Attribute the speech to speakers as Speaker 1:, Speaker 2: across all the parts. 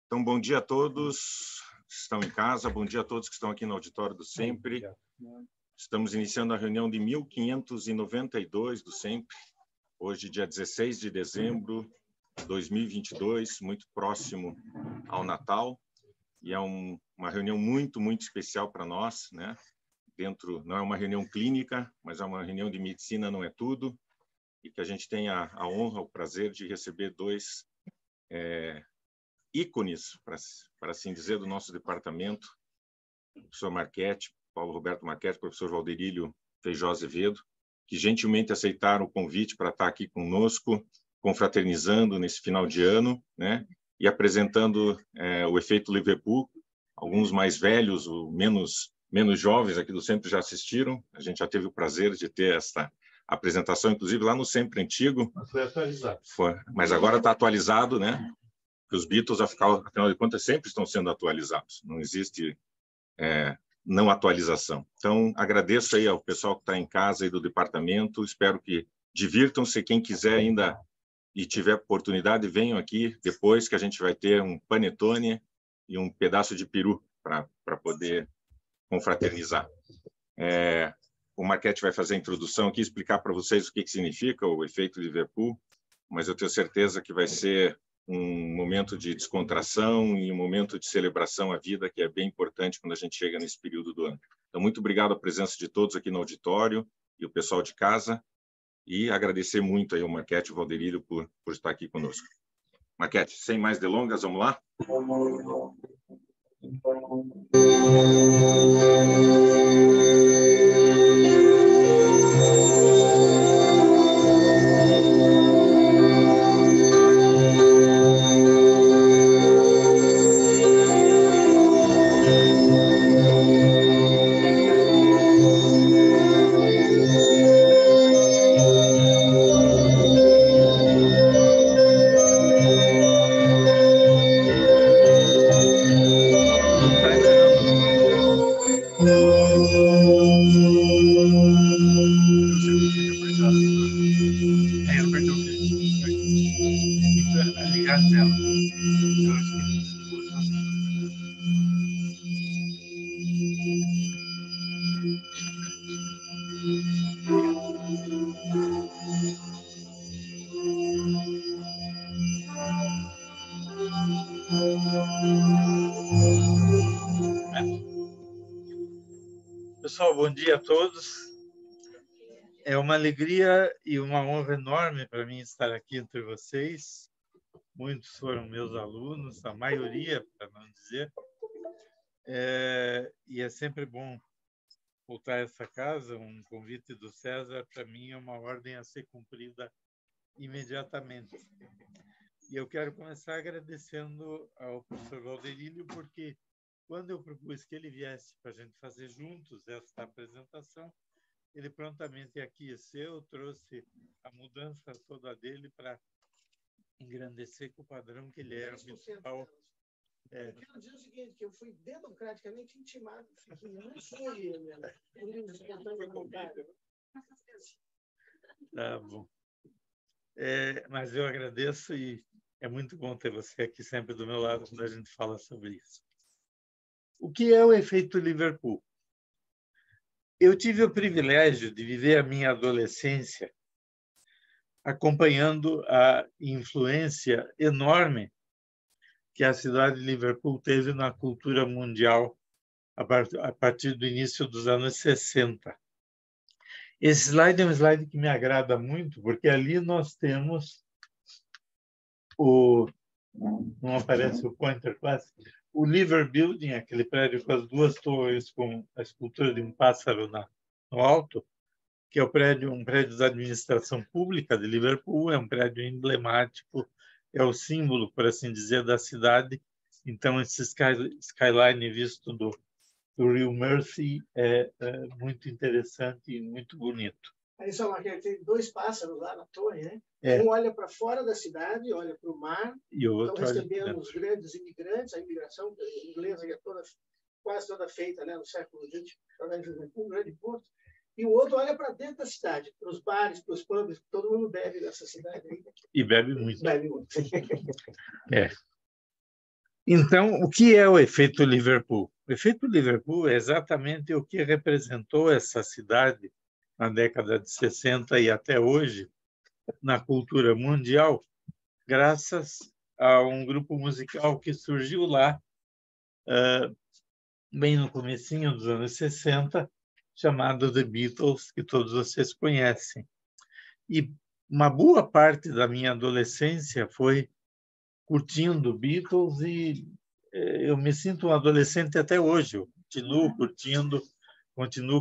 Speaker 1: Então, bom dia a todos que estão em casa, bom dia a todos que estão aqui no auditório do Sempre. Estamos iniciando a reunião de 1592 do Sempre, hoje, dia 16 de dezembro de 2022, muito próximo ao Natal, e é uma reunião muito especial para nós, né? Não é uma reunião clínica, mas é uma reunião de medicina, não é tudo, e que a gente tem a honra, o prazer de receber dois ícones, para assim dizer, do nosso departamento, o professor Marchetti, Paulo Roberto Marchetti, o professor Valderílio Feijó Azevedo, que gentilmente aceitaram o convite para estar aqui conosco, confraternizando nesse final de ano, né? E apresentando o efeito Liverpool. Alguns mais velhos, ou menos jovens aqui do Sempre já assistiram. A gente já teve o prazer de ter esta apresentação, inclusive lá no Sempre Antigo.
Speaker 2: Mas foi atualizado.
Speaker 1: Mas agora está atualizado, né? Que os Beatles, afinal de contas, sempre estão sendo atualizados. Não existe não atualização. Então, agradeço aí ao pessoal que está em casa e do departamento. Espero que divirtam-se. Quem quiser ainda e tiver oportunidade, venham aqui depois, que a gente vai ter um panetone e um pedaço de peru para poder confraternizar. O Marchetti vai fazer a introdução aqui, explicar para vocês o que significa o efeito Liverpool, mas eu tenho certeza que vai ser um momento de descontração e um momento de celebração à vida, que é bem importante quando a gente chega nesse período do ano. Então, muito obrigado à presença de todos aqui no auditório e o pessoal de casa, e agradecer muito aí ao Marchetti e ao Valderílio por estar aqui conosco. Marchetti, sem mais delongas, vamos lá?
Speaker 2: Pessoal, bom dia a todos. É uma alegria e uma honra enorme para mim estar aqui entre vocês. Muitos foram meus alunos, a maioria, para não dizer. E é sempre bom voltar a essa casa. Um convite do César, para mim, é uma ordem a ser cumprida imediatamente. E eu quero começar agradecendo ao professor Valderílio, porque quando eu propus que ele viesse para a gente fazer juntos esta apresentação, ele prontamente aqueceu, trouxe a mudança toda dele para engrandecer com o padrão que ele era principal.
Speaker 3: Eu quero dizer o seguinte, que eu fui democraticamente intimado, não fui
Speaker 2: Tá bom. Mas eu agradeço e é muito bom ter você aqui sempre do meu lado quando a gente fala sobre isso. O que é o efeito Liverpool? Eu tive o privilégio de viver a minha adolescência acompanhando a influência enorme que a cidade de Liverpool teve na cultura mundial a partir do início dos anos 60. Esse slide é um slide que me agrada muito, porque ali nós temos não aparece o pointer quase, o Liver Building, aquele prédio com as duas torres com a escultura de um pássaro no alto, que é um prédio da administração pública de Liverpool, é um prédio emblemático, é o símbolo, por assim dizer, da cidade. Então, esse skyline visto do Rio Mersey é muito interessante e muito bonito.
Speaker 3: Aí só, Marquinhos, tem dois pássaros lá na torre, né? Um olha para fora da cidade, olha para o mar.
Speaker 2: E o outro
Speaker 3: estão recebendo os grandes imigrantes, a imigração inglesa que é quase toda feita, né, no século XX, um grande porto. E o outro olha para dentro da cidade, para os bares, para os pubs, todo mundo bebe nessa cidade aí.
Speaker 2: E bebe muito.
Speaker 3: Bebe muito.
Speaker 2: Então, o que é o efeito Liverpool? O efeito Liverpool é exatamente o que representou essa cidade na década de 60 e até hoje na cultura mundial, graças a um grupo musical que surgiu lá bem no comecinho dos anos 60, chamado The Beatles, que todos vocês conhecem. E uma boa parte da minha adolescência foi curtindo Beatles e eu me sinto um adolescente até hoje. Eu continuo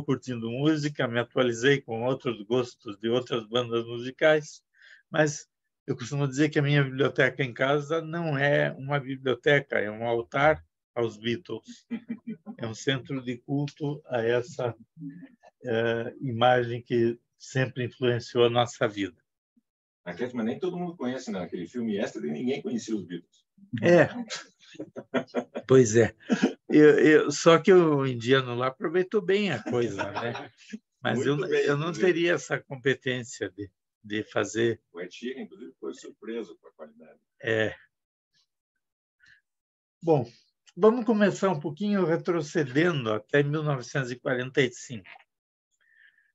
Speaker 2: curtindo música, me atualizei com outros gostos de outras bandas musicais, mas eu costumo dizer que a minha biblioteca em casa não é uma biblioteca, é um altar aos Beatles. É um centro de culto a essa imagem que sempre influenciou a nossa vida.
Speaker 1: Mas nem todo mundo conhece, né? Aquele filme Extra, e ninguém conhecia os Beatles.
Speaker 2: Pois é. Só que o indiano lá aproveitou bem a coisa, né? Mas eu não teria essa competência de fazer.
Speaker 1: O Ed Sheeran, inclusive, foi surpreso com a qualidade.
Speaker 2: Bom, vamos começar um pouquinho retrocedendo até 1945.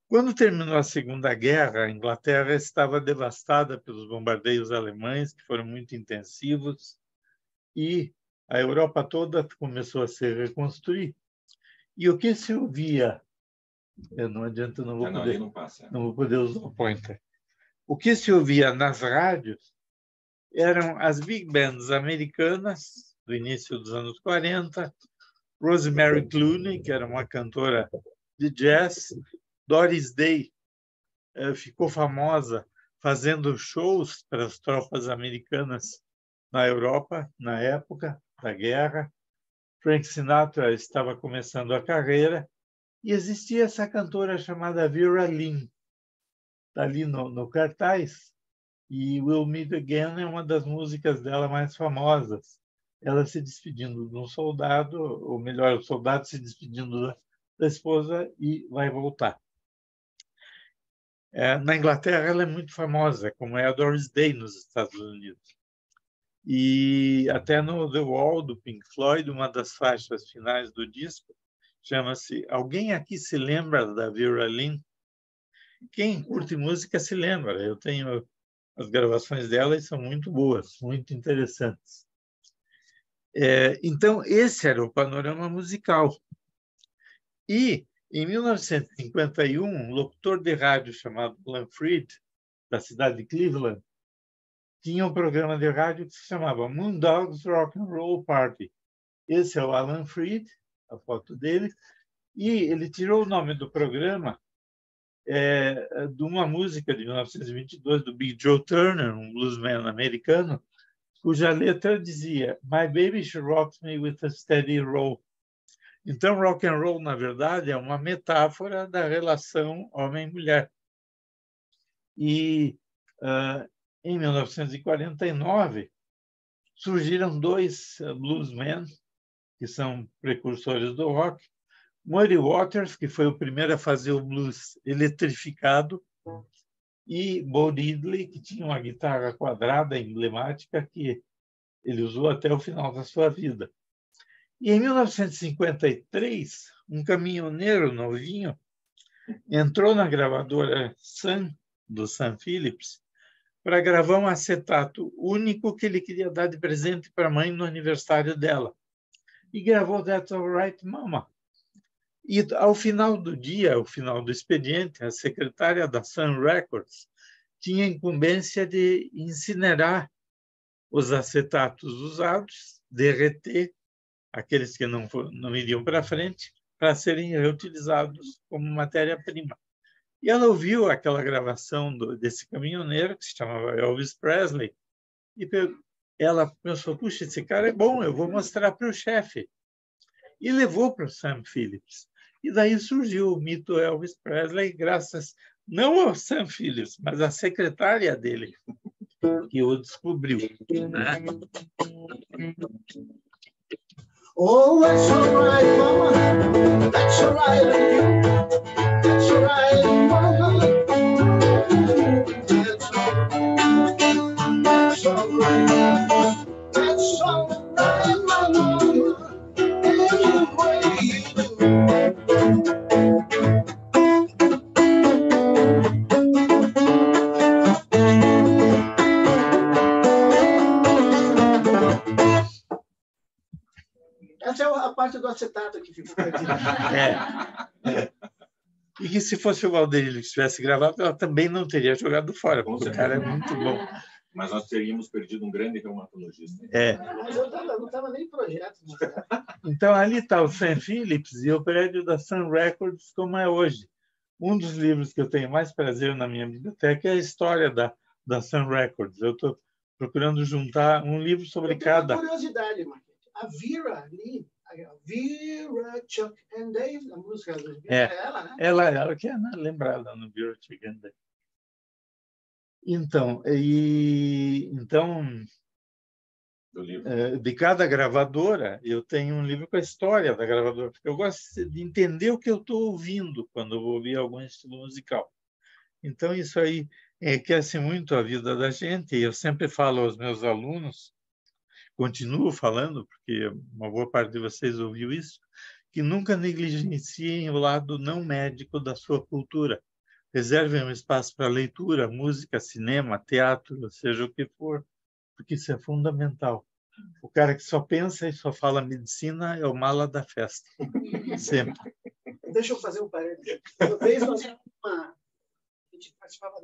Speaker 2: Quando terminou a Segunda Guerra, a Inglaterra estava devastada pelos bombardeios alemães, que foram muito intensivos, e a Europa toda começou a se reconstruir. E o que se ouvia? Não adianta, não vou poder usar o pointer. O que se ouvia nas rádios eram as big bands americanas do início dos anos 40, Rosemary Clooney, que era uma cantora de jazz, Doris Day ficou famosa fazendo shows para as tropas americanas na Europa, na época da guerra. Frank Sinatra estava começando a carreira e existia essa cantora chamada Vera Lynn, está ali no cartaz, e We'll Meet Again é uma das músicas dela mais famosas. Ela se despedindo de um soldado, ou melhor, o soldado se despedindo da esposa e vai voltar. Na Inglaterra, ela é muito famosa, como é a Doris Day nos Estados Unidos. E até no The Wall, do Pink Floyd, uma das faixas finais do disco chama-se Alguém Aqui Se Lembra da Vera Lynn? Quem curte música se lembra. Eu tenho as gravações dela e são muito boas, muito interessantes. Então, esse era o panorama musical. E, em 1951, um locutor de rádio chamado Glenn Fried, da cidade de Cleveland, tinha um programa de rádio que se chamava Moondogs Rock and Roll Party. Esse é o Alan Freed, a foto dele, e ele tirou o nome do programa de uma música de 1922 do Big Joe Turner, um bluesman americano, cuja letra dizia My baby she rocks me with a steady roll. Então, rock and roll, na verdade, é uma metáfora da relação homem-mulher. E em 1949, surgiram dois bluesmen, que são precursores do rock. Muddy Waters, que foi o primeiro a fazer o blues eletrificado, e Bo Diddley, que tinha uma guitarra quadrada emblemática que ele usou até o final da sua vida. E em 1953, um caminhoneiro novinho entrou na gravadora Sun, do Sun Phillips, para gravar um acetato único que ele queria dar de presente para a mãe no aniversário dela. E gravou That's All Right, Mama. E, ao final do dia, ao final do expediente, a secretária da Sun Records tinha a incumbência de incinerar os acetatos usados, derreter aqueles que não iriam para frente, para serem reutilizados como matéria-prima. E ela ouviu aquela gravação desse caminhoneiro, que se chamava Elvis Presley, e ela pensou, puxa, esse cara é bom, eu vou mostrar para o chefe. E levou para o Sam Phillips. E daí surgiu o mito Elvis Presley, graças não ao Sam Phillips, mas à secretária dele, que o descobriu. Né?
Speaker 3: Oh, that's all right, mama. That's all right with you. That's all right, mama. That's all right, mama. That's all right, mama. acetato que ficou perdido.
Speaker 2: E que se fosse o Valderilho que tivesse gravado, ela também não teria jogado fora, porque o cara é muito bom.
Speaker 1: Mas nós teríamos perdido um grande reumatologista.
Speaker 3: Mas eu não estava nem em projeto.
Speaker 2: Então, ali está o Sam Phillips e o prédio da Sun Records, como é hoje. Um dos livros que eu tenho mais prazer na minha biblioteca é a história da Sun Records. Eu estou procurando juntar um livro sobre cada...
Speaker 3: Uma curiosidade, Marquete. A Vera ali, Vera, Chuck and Dave, a música dos Beatles, é ela, né?
Speaker 2: Ela que é lembrada no Vera, Chuck and Dave. Então, de cada gravadora, eu tenho um livro com a história da gravadora, porque eu gosto de entender o que eu estou ouvindo quando eu vou ouvir algum estilo musical. Então, isso aí enriquece muito a vida da gente, e eu sempre falo aos meus alunos, continuo falando, porque uma boa parte de vocês ouviu isso, que nunca negligenciem o lado não médico da sua cultura. Reservem um espaço para leitura, música, cinema, teatro, seja o que for, porque isso é fundamental. O cara que só pensa e só fala medicina é o mala da festa. Sempre.
Speaker 3: Deixa eu fazer um parênteses. Uma vez a gente participava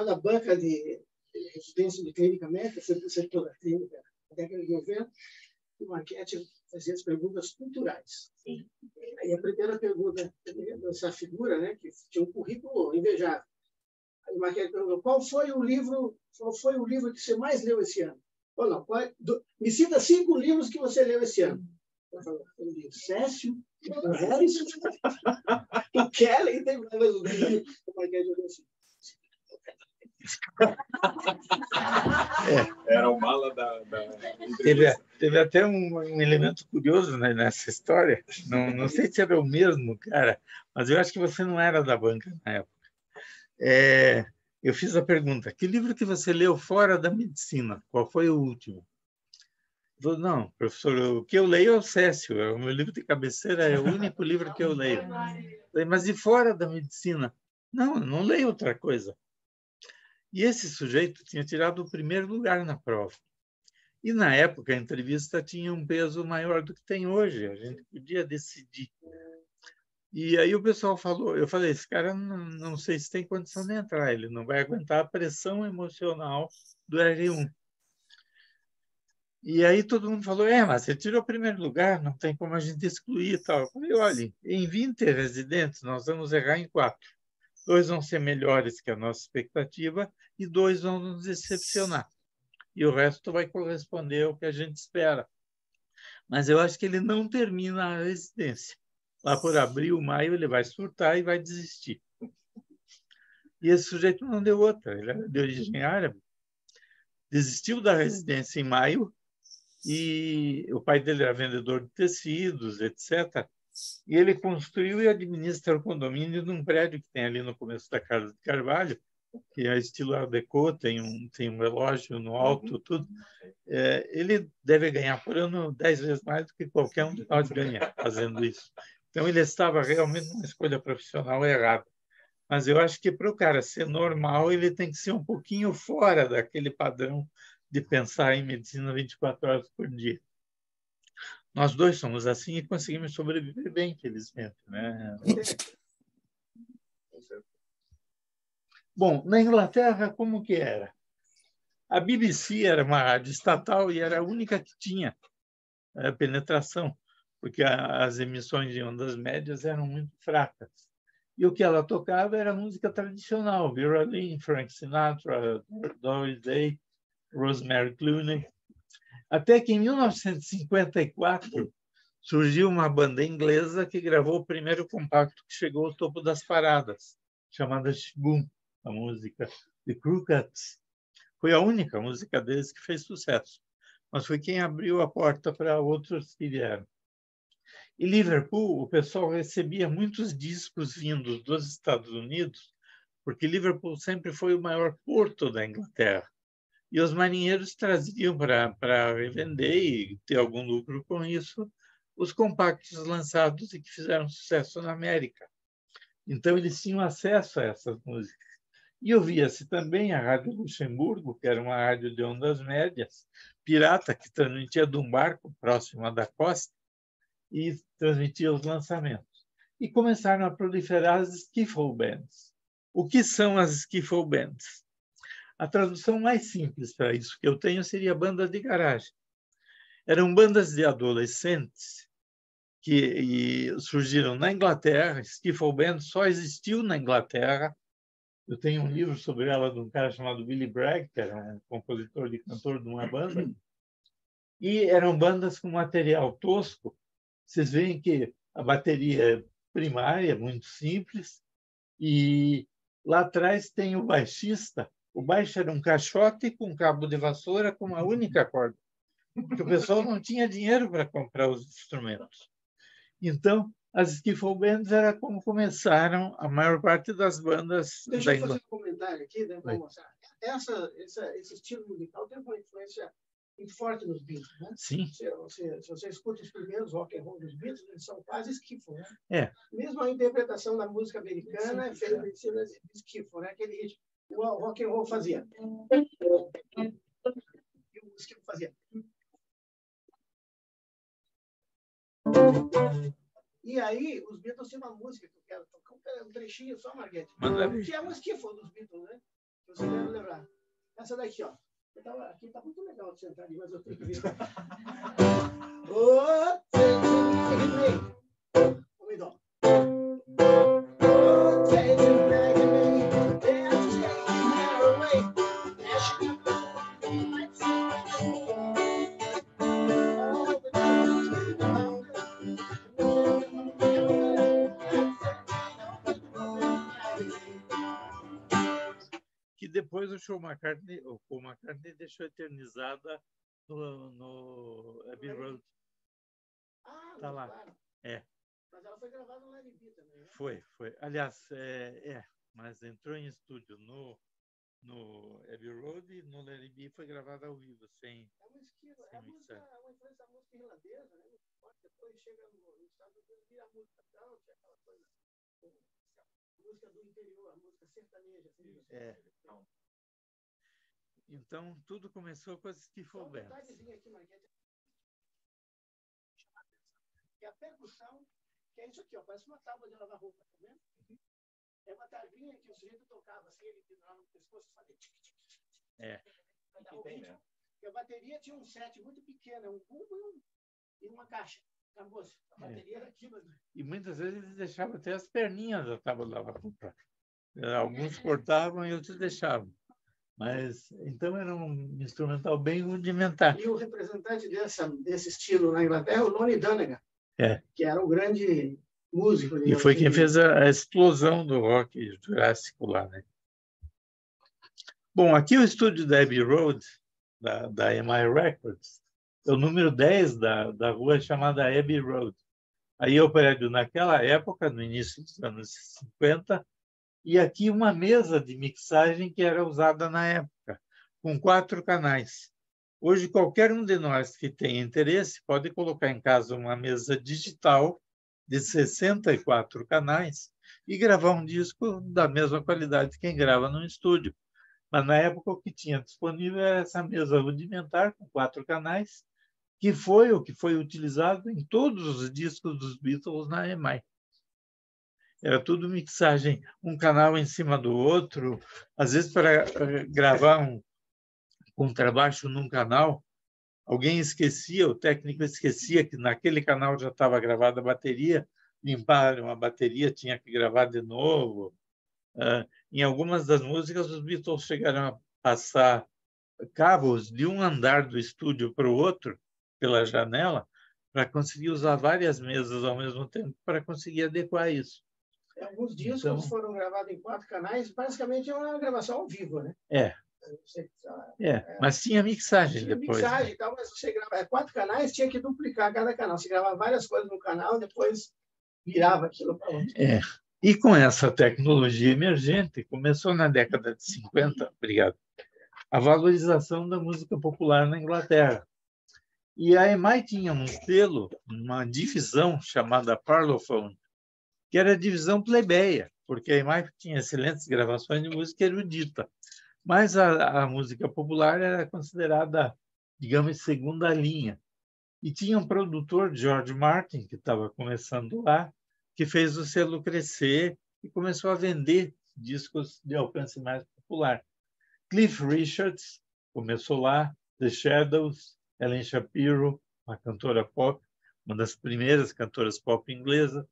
Speaker 3: da banca de residência de clínica médica, sempre o setor da clínica, na década de 90, e o Marquete fazia as perguntas culturais. Sim. Aí a primeira pergunta dessa figura, né, que tinha um currículo invejável. Aí o Marquete perguntou: qual foi o livro que você mais leu esse ano? Ou não, me cita 5 livros que você leu esse ano. Eu li Cécio, o Harrison, o Kelly, tem mais um livro. O Marquete olhou assim.
Speaker 1: Era o mala da
Speaker 2: teve até um elemento curioso, né, nessa história. Não sei se era o mesmo, cara, mas eu acho que você não era da banca na época. Eu fiz a pergunta: que livro que você leu fora da medicina? Qual foi o último? Falei: não, professor, o que eu leio é o Cécio, é o meu livro de cabeceira, é o único livro que eu leio. Falei: mas e fora da medicina? Não leio outra coisa. E esse sujeito tinha tirado o primeiro lugar na prova. E, na época, a entrevista tinha um peso maior do que tem hoje. A gente podia decidir. E aí o pessoal falou, eu falei: esse cara não sei se tem condição de entrar, ele não vai aguentar a pressão emocional do R1. E aí todo mundo falou: mas você tirou o primeiro lugar, não tem como a gente excluir e tal. Eu falei: olha, em 20 residentes, nós vamos errar em 4. 2 vão ser melhores que a nossa expectativa e 2 vão nos decepcionar. E o resto vai corresponder ao que a gente espera. Mas eu acho que ele não termina a residência. Lá por abril, maio, ele vai surtar e vai desistir. E esse sujeito não deu outra. Ele era de origem árabe. Desistiu da residência em maio e o pai dele era vendedor de tecidos, etc. E ele construiu e administra o condomínio num prédio que tem ali no começo da Casa de Carvalho, que é estilo Art Deco, tem um relógio no alto, tudo. Ele deve ganhar por ano 10 vezes mais do que qualquer um de nós ganha fazendo isso. Então, ele estava realmente numa escolha profissional errada. Mas eu acho que para o cara ser normal, ele tem que ser um pouquinho fora daquele padrão de pensar em medicina 24 horas por dia. Nós dois somos assim e conseguimos sobreviver bem, felizmente, né? Bom, na Inglaterra, como que era? A BBC era uma rádio estatal e era a única que tinha penetração, porque as emissões de ondas médias eram muito fracas. E o que ela tocava era música tradicional: Vera Lynn, Frank Sinatra, Doris Day, Rosemary Clooney. Até que, em 1954, surgiu uma banda inglesa que gravou o primeiro compacto que chegou ao topo das paradas, chamada Shaboom, a música The Crookeds. Foi a única música deles que fez sucesso, mas foi quem abriu a porta para outros que vieram. Em Liverpool, o pessoal recebia muitos discos vindos dos Estados Unidos, porque Liverpool sempre foi o maior porto da Inglaterra. E os marinheiros traziam para revender e ter algum lucro com isso os compactos lançados e que fizeram sucesso na América. Então, eles tinham acesso a essas músicas. E ouvia-se também a Rádio Luxemburgo, que era uma rádio de ondas médias, pirata, que transmitia de um barco próximo da costa e transmitia os lançamentos. E começaram a proliferar as skiffle bands. O que são as skiffle bands? A tradução mais simples para isso que eu tenho seria banda de garagem. Eram bandas de adolescentes que surgiram na Inglaterra. Skiffle band só existiu na Inglaterra. Eu tenho um livro sobre ela de um cara chamado Billy Bragg, que era um compositor e cantor de uma banda. E eram bandas com material tosco. Vocês veem que a bateria é primária, muito simples, e lá atrás tem o baixista. O baixo era um caixote com cabo de vassoura com uma única corda, porque o pessoal não tinha dinheiro para comprar os instrumentos. Então, as skiffle bands era como começaram a maior parte das bandas.
Speaker 3: Deixa eu fazer um comentário aqui, né, para mostrar. Esse estilo musical tem uma influência muito forte nos Beatles, né?
Speaker 2: Sim.
Speaker 3: Se você escuta os primeiros rock and roll dos Beatles, eles são quase skiffle, né?
Speaker 2: É.
Speaker 3: Mesmo a interpretação da música americana é feita em cima de skiffle, né? Aquele ritmo. O rock and roll fazia. E o skiffle fazia. E aí, os Beatles tinham uma música que eu quero tocar, um trechinho só, Marguete, que é um skiffle dos Beatles, né? Você deve lembrar. Essa daqui, ó. Aqui tá muito legal de sentar ali, mas eu tenho que ver. Oh, me dó.
Speaker 2: Que depois o Paul McCartney deixou eternizada no Abbey Road. Tá lá.
Speaker 3: Claro.
Speaker 2: É.
Speaker 3: Mas ela foi gravada no Larry B também, né?
Speaker 2: Foi. Aliás, mas entrou em estúdio no Abbey Road e no Larry B foi gravada ao vivo, sem
Speaker 3: mixagem. É uma influência da música irlandesa, né? Depois chega nos Estados Unidos, vira a música country, aquela coisa. A música do interior, a música sertaneja. Assim,
Speaker 2: Então, tudo começou com as skiffle bands.
Speaker 3: Aqui, Marguete. E a percussão, que é isso aqui, ó, parece uma tábua de lavar roupa, tá vendo? É uma taguinha que o sujeito tocava assim, ele pendurava no pescoço e fazia tic-tic-tic. E a bateria tinha um set muito pequeno, um bumbo e uma caixa. A bateria era aquilo.
Speaker 2: E muitas vezes eles deixavam até as perninhas da tábua de lavar roupa. Alguns cortavam e outros deixavam. Mas, então, era um instrumental bem rudimentar.
Speaker 3: E o representante desse estilo na Inglaterra é o Lonnie Donegan, que era um grande músico.
Speaker 2: E foi quem fez a explosão do rock jurássico lá, né? Bom, aqui o estúdio da Abbey Road, da EMI Records, é o número 10 da rua chamada Abbey Road. Aí o prédio, naquela época, no início dos anos 50, e aqui uma mesa de mixagem que era usada na época, com 4 canais. Hoje, qualquer um de nós que tenha interesse pode colocar em casa uma mesa digital de 64 canais e gravar um disco da mesma qualidade que quem grava no estúdio. Mas, na época, o que tinha disponível era essa mesa rudimentar com 4 canais, que foi o que foi utilizado em todos os discos dos Beatles na EMI. Era tudo mixagem, um canal em cima do outro. Às vezes, para gravar um contrabaixo num canal, alguém esquecia, o técnico esquecia que naquele canal já estava gravada a bateria, limparam a bateria, tinha que gravar de novo. Em algumas das músicas, os Beatles chegaram a passar cabos de um andar do estúdio para o outro, pela janela, para conseguir usar várias mesas ao mesmo tempo, para conseguir adequar isso.
Speaker 3: Alguns discos foram gravados em 4 canais, basicamente é uma gravação ao vivo, né?
Speaker 2: Mas tinha mixagem depois.
Speaker 3: Tinha mixagem e tal, mas você gravava 4 canais, tinha que duplicar cada canal. Você gravava várias coisas no canal, depois virava aquilo para outro.
Speaker 2: E com essa tecnologia emergente, começou na década de 50, a valorização da música popular na Inglaterra. E a EMI tinha um selo, uma divisão chamada Parlophone, que era a divisão plebeia. porque a EMI tinha excelentes gravações de música erudita, mas a música popular era considerada, digamos, segunda linha. E tinha um produtor, George Martin, que estava começando lá, que fez o selo crescer e começou a vender discos de alcance mais popular. Cliff Richards começou lá, The Shadows, Ellen Shapiro, uma cantora pop, uma das primeiras cantoras pop inglesas.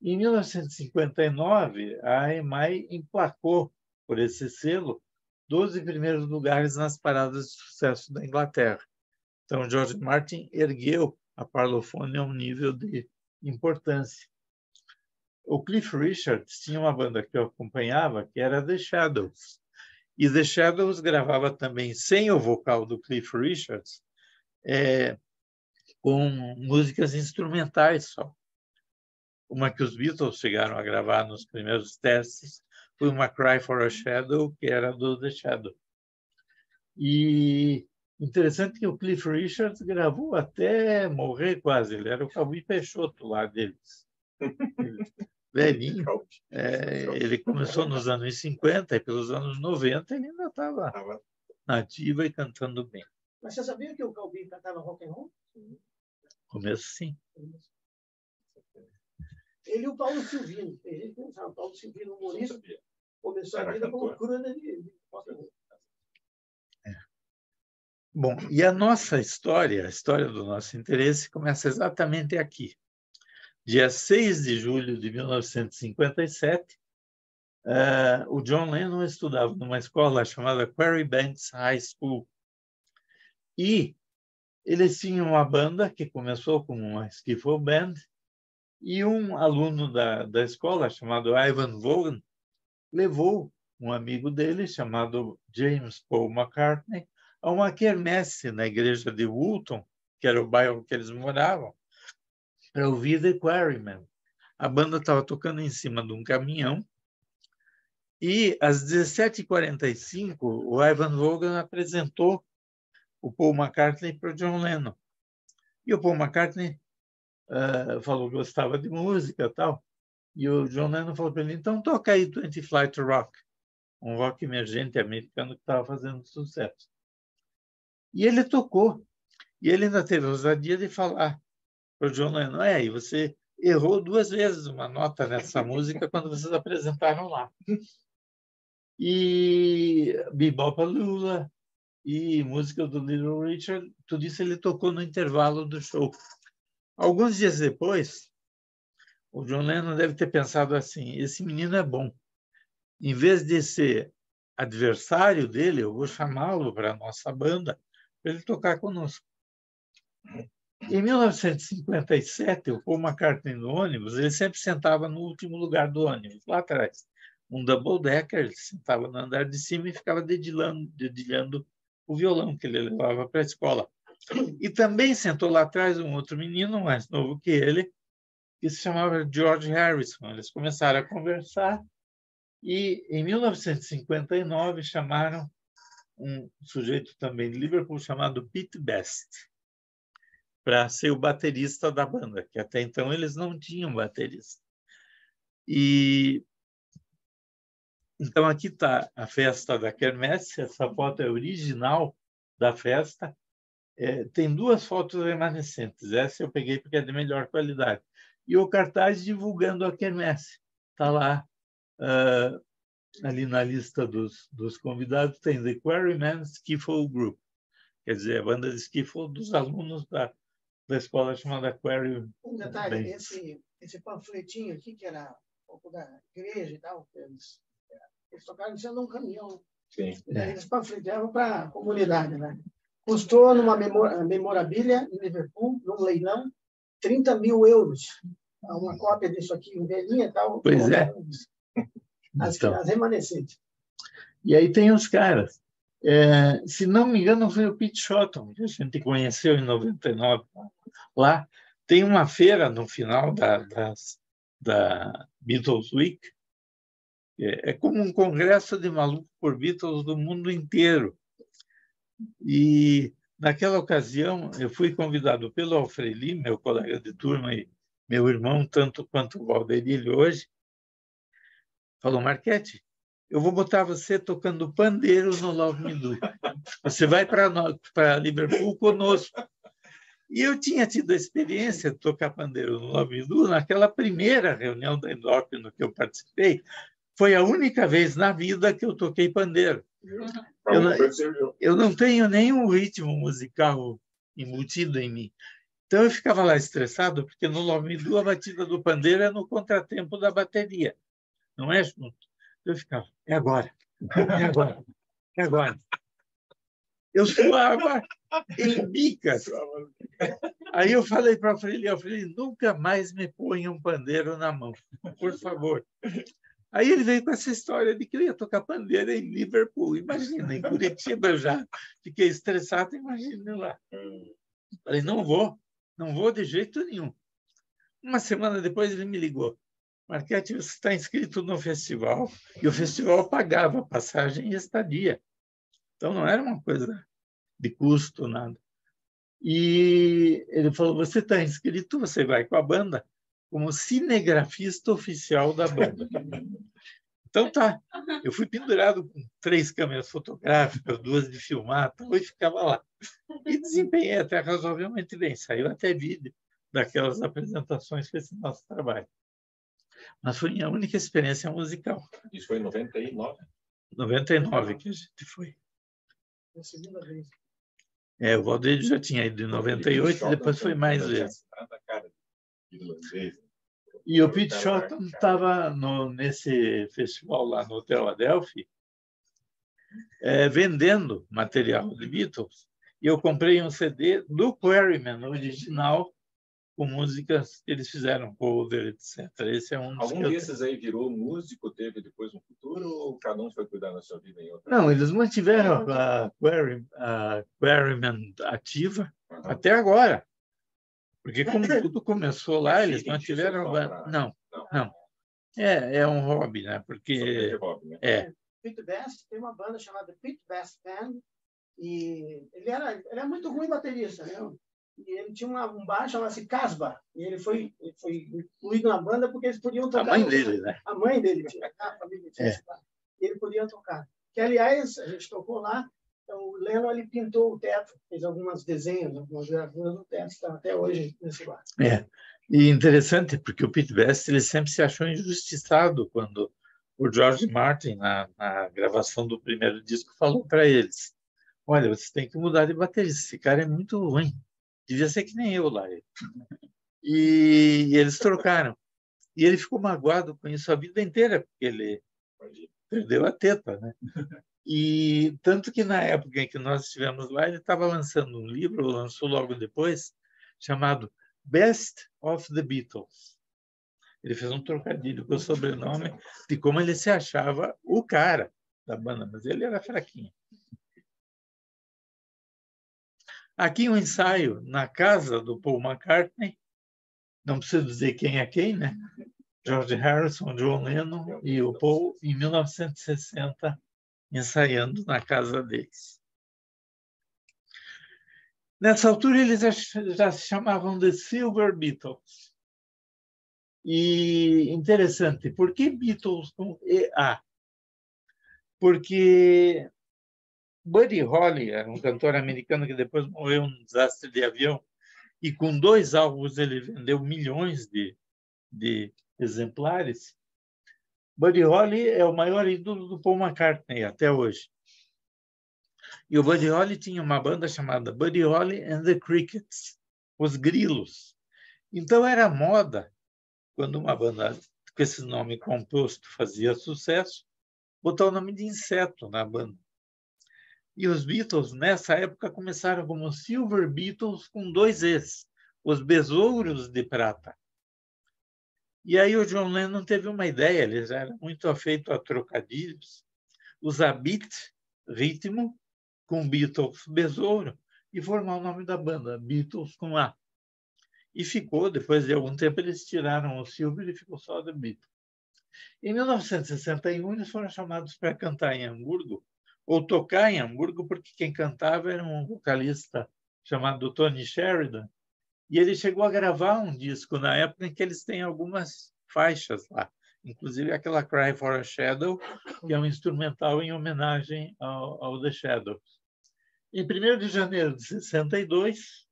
Speaker 2: Em 1959, a EMI emplacou, por esse selo, 12 primeiros lugares nas paradas de sucesso da Inglaterra. Então, George Martin ergueu a Parlophone a um nível de importância. O Cliff Richards tinha uma banda que eu acompanhava, que era The Shadows. E The Shadows gravava também, sem o vocal do Cliff Richards, com músicas instrumentais só. Uma que os Beatles chegaram a gravar nos primeiros testes foi uma Cry for a Shadow, que era do The Shadows. E interessante que o Cliff Richards gravou até morrer quase. Ele era o Calbi Peixoto lá deles. Velhinho. Ele começou nos anos 50 e pelos anos 90 ele ainda estava nativa e cantando bem.
Speaker 3: Mas você sabia que o Calbi cantava rock and roll?
Speaker 2: Começo, sim.
Speaker 3: Ele e o Paulo Silvino. Tem gente que não sabe. O Paulo Silvino, humorista, começou a vida como crooner de rock and roll.
Speaker 2: Bom, e a nossa história, a história do nosso interesse, começa exatamente aqui. Dia 6 de julho de 1957, o John Lennon estudava numa escola chamada Quarry Banks High School. E eles tinham uma banda que começou como uma skiffle band, e um aluno da escola, chamado Ivan Vaughan, levou um amigo dele, chamado James Paul McCartney, a uma quermesse na igreja de Woolton, que era o bairro que eles moravam, para ouvir The Quarrymen. A banda estava tocando em cima de um caminhão e, às 17h45, o Ivan Vaughan apresentou o Paul McCartney para o John Lennon. E o Paul McCartney falou que gostava de música e tal. E o John Lennon falou para ele, então toca aí 20 Flight Rock, um rock emergente americano que estava fazendo sucesso. E ele tocou. E ele ainda teve a ousadia de falar para o John Lennon, e você errou 2 vezes uma nota nessa música quando vocês apresentaram lá. E Bebopalula e música do Little Richard, tudo isso ele tocou no intervalo do show. Alguns dias depois, o John Lennon deve ter pensado assim, esse menino é bom. Em vez de ser adversário dele, eu vou chamá-lo para a nossa banda para ele tocar conosco. Em 1957, o Paul McCartney no ônibus, ele sempre sentava no último lugar do ônibus, lá atrás. Um double-decker, ele sentava no andar de cima e ficava dedilhando o violão que ele levava para a escola. E também sentou lá atrás um outro menino, mais novo que ele, que se chamava George Harrison. Eles começaram a conversar e, em 1959, chamaram um sujeito também de Liverpool chamado Pete Best para ser o baterista da banda, que até então eles não tinham baterista. E então aqui está a festa da quermesse, essa foto é original da festa. Tem 2 fotos remanescentes, essa eu peguei porque é de melhor qualidade. E o cartaz divulgando a quermesse. Está lá, ali na lista dos convidados, tem The Quarrymen Skiffle Group, quer dizer, a banda de skiffle dos alunos da escola chamada Quarry.
Speaker 3: Um detalhe, esse panfletinho aqui, que era um pouco da igreja e tal, eles tocaram sendo um caminhão.
Speaker 1: Sim.
Speaker 3: Eles panfleteavam para a comunidade, né? Custou numa memorabilia em Liverpool, num leilão, 30 mil euros. Uma cópia disso aqui, velhinha e tal.
Speaker 2: Pois é.
Speaker 3: As remanescentes.
Speaker 2: E aí tem os caras. Se não me engano, foi o Pete Shotton, que a gente conheceu em 99. Lá tem uma feira no final da Beatles Week. É como um congresso de maluco por Beatles do mundo inteiro. E, naquela ocasião, eu fui convidado pelo Alfredi, meu colega de turma e meu irmão, tanto quanto o Valderilho hoje, falou, Marchetti, eu vou botar você tocando pandeiro no Love Me Do. Você vai para Liverpool conosco. E eu tinha tido a experiência de tocar pandeiro no Love Me Do naquela primeira reunião da endócrino que eu participei. Foi a única vez na vida que eu toquei pandeiro. Eu não tenho nenhum ritmo musical embutido em mim. Então, eu ficava lá estressado, porque no Love Me Do a batida do pandeiro é no contratempo da bateria. Não é junto? Eu ficava, é agora, é agora, é agora. Eu suava em bicas. Aí eu falei para a Freire, nunca mais me ponha um pandeiro na mão, por favor. Aí ele veio com essa história de que eu ia tocar pandeiro em Liverpool. Imagina, em Curitiba eu já fiquei estressado, imagina lá. Falei, não vou de jeito nenhum. Uma semana depois ele me ligou. Marchetti, você está inscrito no festival. E o festival pagava passagem e estadia. Então não era uma coisa de custo, nada. E ele falou, você está inscrito, você vai com a banda como cinegrafista oficial da banda. Então tá, eu fui pendurado com 3 câmeras fotográficas, 2 de filmar, e ficava lá. E desempenhei até razoavelmente bem, saiu até vídeo daquelas apresentações com esse nosso trabalho. Mas foi minha única experiência musical.
Speaker 1: Isso foi em 99?
Speaker 2: 99 que a gente foi.
Speaker 3: É a segunda vez.
Speaker 2: O Valdeir já tinha ido em 98, e depois foi mais vezes. E o Pete Shotton estava nesse festival lá no Hotel Adelphi, vendendo material de Beatles. E eu comprei um CD do Quarrymen original, com músicas que eles fizeram, cover, etc. Esse é um dos
Speaker 1: Algum desses aí virou músico, teve depois um futuro, ou cada um foi cuidar da sua vida em outra?
Speaker 2: Não, eles mantiveram a Quarrymen ativa até agora. Porque como tudo começou lá, eles mantiveram a banda. Não. É um hobby, né? Porque
Speaker 1: hobby, né?
Speaker 3: Pete Best tem uma banda chamada Pete Best Band, e ele era muito ruim baterista, né? E ele tinha um bar chamado-se Casbah, e ele foi incluído na banda porque eles podiam tocar.
Speaker 2: A mãe dele, né?
Speaker 3: A mãe dele tinha, a família tinha esse bar. E ele podia tocar. Que, aliás, a gente tocou lá, então, o Lennon ele pintou o teto, fez alguns desenhos, algumas gravuras no teto, está até hoje nesse bar.
Speaker 2: E interessante, porque o Pete Best ele sempre se achou injustiçado quando o George Martin, na gravação do primeiro disco, falou para eles, olha, vocês têm que mudar de baterista, esse cara é muito ruim. Devia ser que nem eu lá. E eles trocaram. E ele ficou magoado com isso a vida inteira, porque ele perdeu a teta, né? E tanto que na época em que nós estivemos lá, ele estava lançando um livro, lançou logo depois, chamado Best of the Beatles. Ele fez um trocadilho com o sobrenome de como ele se achava o cara da banda, mas ele era fraquinho. Aqui um ensaio na casa do Paul McCartney, não preciso dizer quem é quem, né? George Harrison, John Lennon e o Paul, em 1960, ensaiando na casa deles. Nessa altura, eles já se chamavam de Silver Beatles. E interessante, por que Beatles com EA? Porque Buddy Holly era um cantor americano que depois morreu num desastre de avião, e com 2 álbuns ele vendeu milhões de exemplares. Buddy Holly é o maior ídolo do Paul McCartney até hoje. E o Buddy Holly tinha uma banda chamada Buddy Holly and the Crickets, os Grilos. Então era moda, quando uma banda com esse nome composto fazia sucesso, botar o nome de inseto na banda. E os Beatles, nessa época, começaram como Silver Beatles com 2 Es, os Besouros de Prata. E aí o John Lennon teve uma ideia, ele já era muito afeito a trocadilhos, usar beat, ritmo, com Beatles, besouro, e formar o nome da banda, Beatles com A. E ficou, depois de algum tempo, eles tiraram o Silver e ficou só The Beatles. Em 1961, eles foram chamados para cantar em Hamburgo, ou tocar em Hamburgo, porque quem cantava era um vocalista chamado Tony Sheridan, e ele chegou a gravar um disco na época em que eles têm algumas faixas lá. inclusive aquela Cry for a Shadow, que é um instrumental em homenagem ao The Shadows. Em 1º de janeiro de 62,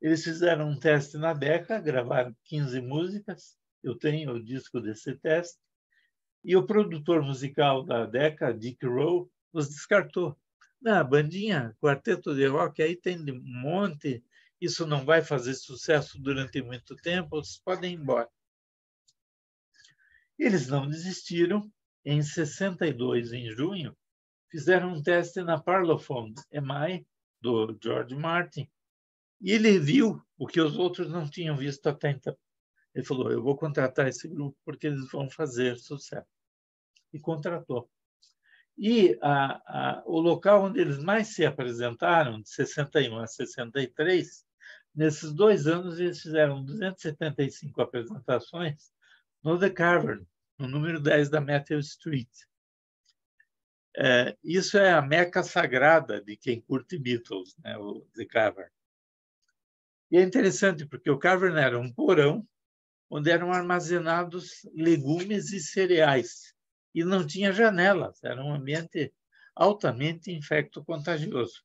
Speaker 2: eles fizeram um teste na Decca, gravaram 15 músicas, eu tenho o disco desse teste, e o produtor musical da Decca, Dick Rowe, os descartou. Na bandinha, quarteto de rock, aí tem um monte, isso não vai fazer sucesso durante muito tempo, vocês podem ir embora. Eles não desistiram. Em 62, em junho, fizeram um teste na Parlophone EMI, do George Martin, e ele viu o que os outros não tinham visto até então. Ele falou, eu vou contratar esse grupo porque eles vão fazer sucesso. E contratou. E o local onde eles mais se apresentaram, de 61 a 63, nesses 2 anos eles fizeram 275 apresentações no The Cavern, no número 10 da Metal Street. Isso é a meca sagrada de quem curte Beatles, né, o The Cavern. E é interessante porque o Cavern era um porão onde eram armazenados legumes e cereais. E não tinha janelas, era um ambiente altamente infecto-contagioso.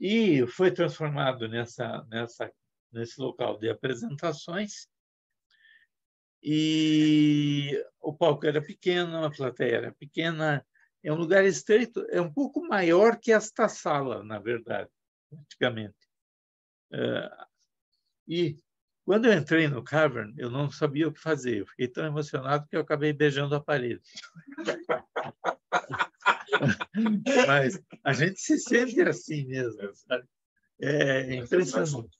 Speaker 2: E foi transformado nesse local de apresentações. E o palco era pequeno, a plateia era pequena. É um lugar estreito, é um pouco maior que esta sala, na verdade, praticamente. E quando eu entrei no Cavern, eu não sabia o que fazer. Eu fiquei tão emocionado que eu acabei beijando a parede. Mas a gente se sente assim mesmo, sabe? É impressionante.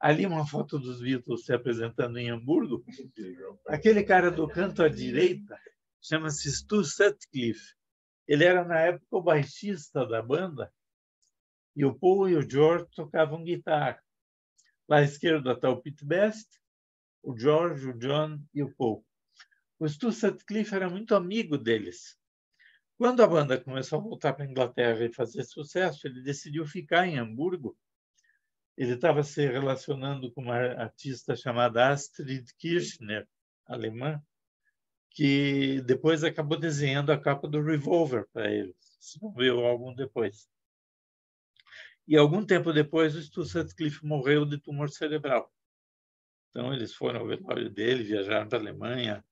Speaker 2: Ali uma foto dos Beatles se apresentando em Hamburgo. Aquele cara do canto à direita chama-se Stu Sutcliffe. Ele era, na época, o baixista da banda. E o Paul e o George tocavam guitarra. Lá à esquerda está o Pete Best, o George, o John e o Paul. O Stu Sutcliffe era muito amigo deles. Quando a banda começou a voltar para a Inglaterra e fazer sucesso, ele decidiu ficar em Hamburgo. Ele estava se relacionando com uma artista chamada Astrid Kirchner, alemã, que depois acabou desenhando a capa do Revolver para ele. Se não viu o álbum depois. E algum tempo depois, o Stu Sutcliffe morreu de tumor cerebral. Então, eles foram ao velório dele, viajaram para a Alemanha,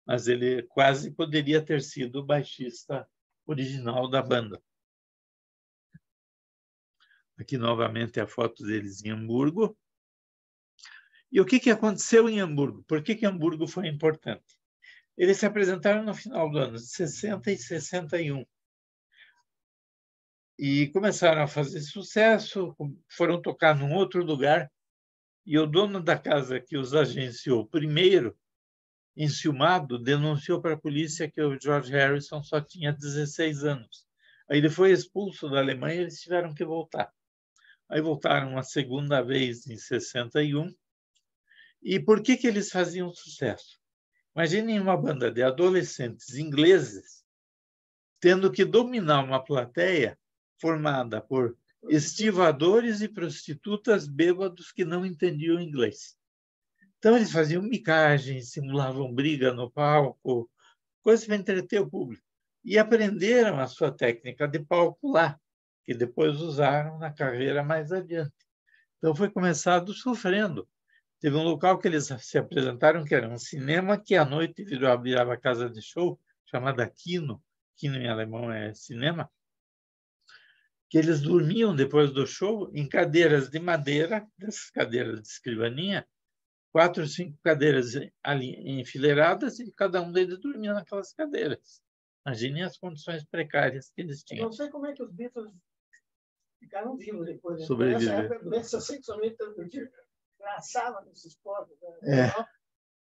Speaker 2: mas ele quase poderia ter sido o baixista original da banda. Aqui, novamente, a foto deles em Hamburgo. E o que aconteceu em Hamburgo? Por que Hamburgo foi importante? Eles se apresentaram no final do ano de 60 e 61. E começaram a fazer sucesso, foram tocar num outro lugar. E o dono da casa que os agenciou primeiro, enciumado, denunciou para a polícia que o George Harrison só tinha 16 anos. Aí ele foi expulso da Alemanha e eles tiveram que voltar. Aí voltaram uma segunda vez em 61. E por que eles faziam sucesso? Imaginem uma banda de adolescentes ingleses tendo que dominar uma plateia formada por estivadores e prostitutas bêbados que não entendiam inglês. Então, eles faziam micagens, simulavam briga no palco, coisas para entreter o público. E aprenderam a sua técnica de palco lá, que depois usaram na carreira mais adiante. Então, foi começado sofrendo. Teve um local que eles se apresentaram, que era um cinema, que à noite virava casa de show, chamada Kino. Kino em alemão é cinema. Que eles dormiam depois do show em cadeiras de madeira, dessas cadeiras de escrivaninha, 4 ou 5 cadeiras ali enfileiradas e cada um deles dormia naquelas cadeiras. Imaginem as condições precárias que eles tinham.
Speaker 3: Eu não sei como é que os Beatles ficaram vivos depois. Né?
Speaker 2: Sobreviver.
Speaker 3: Nessa época, a doença sexualmente transmitida graçava nesses povos.
Speaker 2: Né?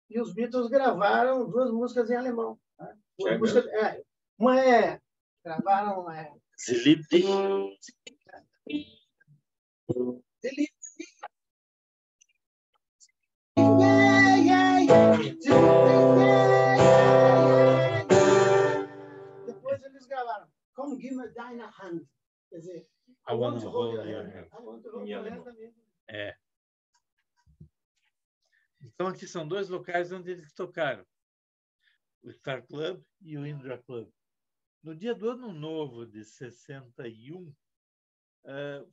Speaker 3: E os Beatles gravaram 2 músicas em alemão. Né? Uma é... Gravaram...
Speaker 2: Zilipti.
Speaker 3: Depois eles gravaram Come Give Me Deine Hand. Quer dizer,
Speaker 2: I want to hold your hand.
Speaker 3: I want to hold your hand.
Speaker 2: Então, aqui são dois locais onde eles tocaram. O Star Club e o Indra Club. No dia do Ano Novo de 61,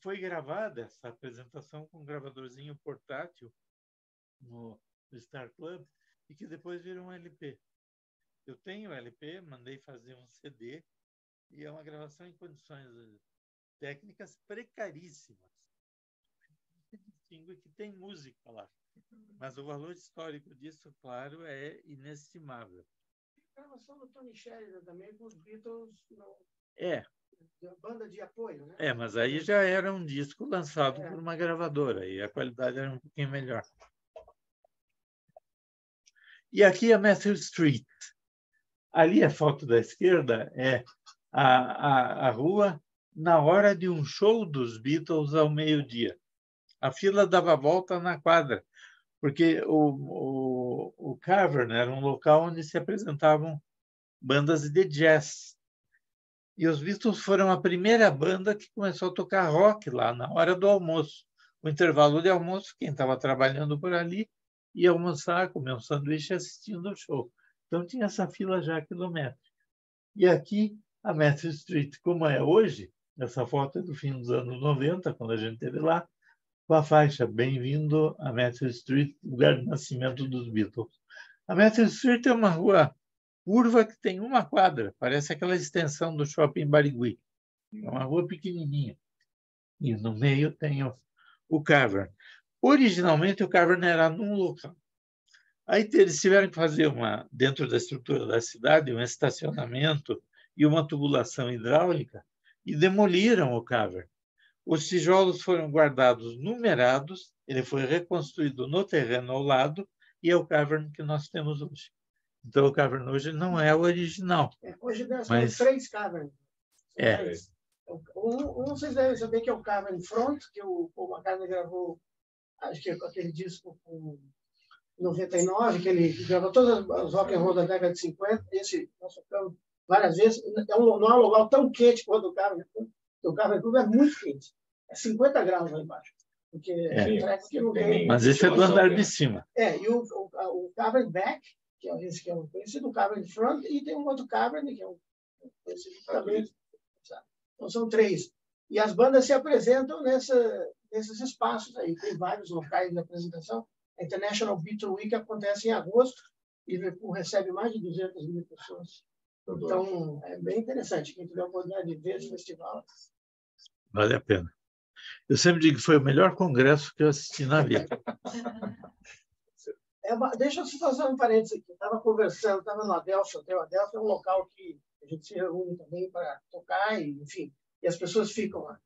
Speaker 2: foi gravada essa apresentação com um gravadorzinho portátil no Star Club e que depois virou um LP. Eu tenho LP, mandei fazer um CD e é uma gravação em condições técnicas precaríssimas. Se distingue que tem música lá, mas o valor histórico disso, claro, é inestimável.
Speaker 3: A gravação do Tony Sheridan também com os Beatles, banda de apoio, né?
Speaker 2: Mas aí já era um disco lançado por uma gravadora e a qualidade era um pouquinho melhor. E aqui a Matthew Street. Ali a foto da esquerda é a rua na hora de um show dos Beatles ao meio-dia. A fila dava volta na quadra, porque o Cavern era um local onde se apresentavam bandas de jazz. E os Beatles foram a primeira banda que começou a tocar rock lá na hora do almoço. O intervalo de almoço, quem estava trabalhando por ali ia almoçar, comer um sanduíche assistindo ao show. Então tinha essa fila já quilométrica. E aqui a Matthew Street, como é hoje, essa foto é do fim dos anos 90, quando a gente esteve lá, com a faixa Bem-vindo a Matthew Street, lugar de nascimento dos Beatles. A Matthew Street é uma rua curva que tem uma quadra, parece aquela extensão do Shopping Barigui. É uma rua pequenininha. E no meio tem o Cavern. Originalmente, o Cavern era num local. Aí eles tiveram que fazer, dentro da estrutura da cidade, um estacionamento e uma tubulação hidráulica e demoliram o Cavern. Os tijolos foram guardados numerados, ele foi reconstruído no terreno ao lado e é o Cavern que nós temos hoje. Então, o Cavern hoje não é o original.
Speaker 3: Hoje nós temos 3 Caverns. Vocês devem saber que é o Cavern Front, que o Paul McCartney gravou, acho que aquele disco com 99, que ele gravou todos os rock and roll da década de 50. Esse nós tocamos várias vezes. Não é um lugar tão quente quanto o Cavern. O Cavern Club é muito quente. É 50 graus lá embaixo. Porque não tem...
Speaker 2: Mas esse é do andar de cima.
Speaker 3: E o Cavern Back, que é esse que é o conhecido, o Cavern Front, e tem um outro Cavern, que é o conhecido também. Então, são 3. E as bandas se apresentam nesses espaços aí. Tem vários locais de apresentação. A International Beatle Week acontece em agosto e recebe mais de 200 mil pessoas. Então, é bem interessante. Quem tiver a oportunidade de ver esse festival...
Speaker 2: Vale a pena. Eu sempre digo que foi o melhor congresso que eu assisti na vida.
Speaker 3: Deixa eu fazer um parênteses aqui. Estava conversando, estava no Adelphi. O Adelphi é um local que a gente se reúne também para tocar, enfim, e as pessoas ficam lá.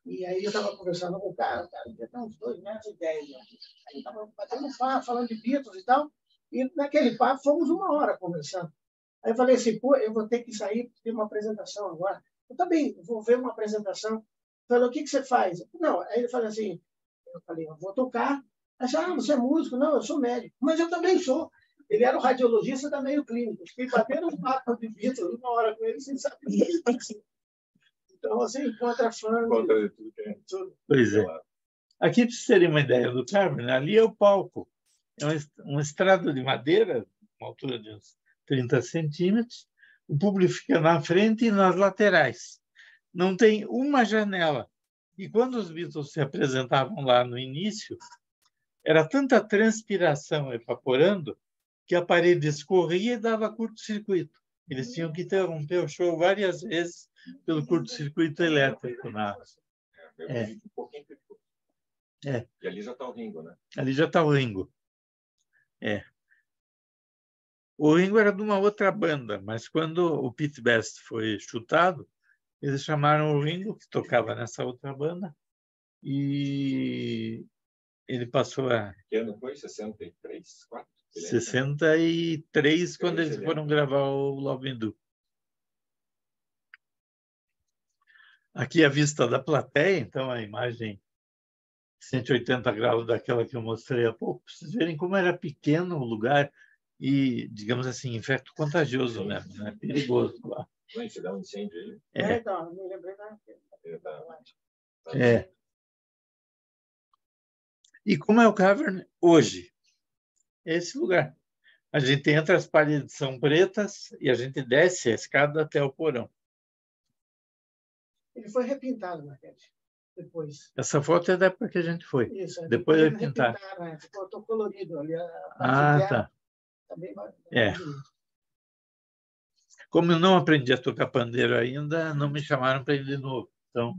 Speaker 3: E aí eu estava conversando com o cara devia ter uns 2,10 metros. Aí estava batendo um papo, falando de Beatles e tal, e naquele papo fomos 1 hora conversando. Aí eu falei assim, eu vou ter que sair para ter uma apresentação agora. Eu também vou ver uma apresentação. Ele falou, o que você faz? Não, aí ele falou assim, eu falei, eu vou tocar. Aí ele você é músico? Não, eu sou médico. Mas eu também sou. Ele era o radiologista da meio clínico. Fiquei batendo um papo de Beatles 1 hora com ele, sem saber. Então, você encontra fã de tudo.
Speaker 2: Pois é. Aqui, para vocês terem uma ideia do Cavern, ali é o palco. É um estrado de madeira, uma altura de uns 30 centímetros. O público fica na frente e nas laterais. Não tem uma janela. E quando os Beatles se apresentavam lá no início, era tanta transpiração evaporando que a parede escorria e dava curto-circuito. Eles tinham que interromper o show várias vezes pelo curto-circuito elétrico.
Speaker 1: E ali já está o Ringo, né?
Speaker 2: Ali já está o Ringo. O Ringo era de uma outra banda, mas quando o Pete Best foi chutado, eles chamaram o Ringo, que tocava nessa outra banda, e ele passou a...
Speaker 1: Que ano foi? 63? 4?
Speaker 2: 63, quando eles foram gravar o Love Me Do. Aqui a vista da plateia, então a imagem 180 graus daquela que eu mostrei há pouco, para vocês verem como era pequeno o lugar e, digamos assim, infecto contagioso mesmo, né? Perigoso lá.
Speaker 1: Vai te dar um incêndio aí?
Speaker 3: Então, me lembrei da...
Speaker 2: E como é o Cavern hoje? é esse lugar. A gente entra, as paredes são pretas e a gente desce a escada até o porão.
Speaker 3: Ele foi repintado, Marquete, depois.
Speaker 2: Essa foto é da época que a gente foi.
Speaker 3: Isso,
Speaker 2: depois
Speaker 3: eles
Speaker 2: repintaram.
Speaker 3: repintaram, ficou colorido ali.
Speaker 2: Tá.
Speaker 3: Também
Speaker 2: é. Como eu não aprendi a tocar pandeiro ainda, não me chamaram para ir de novo. Então,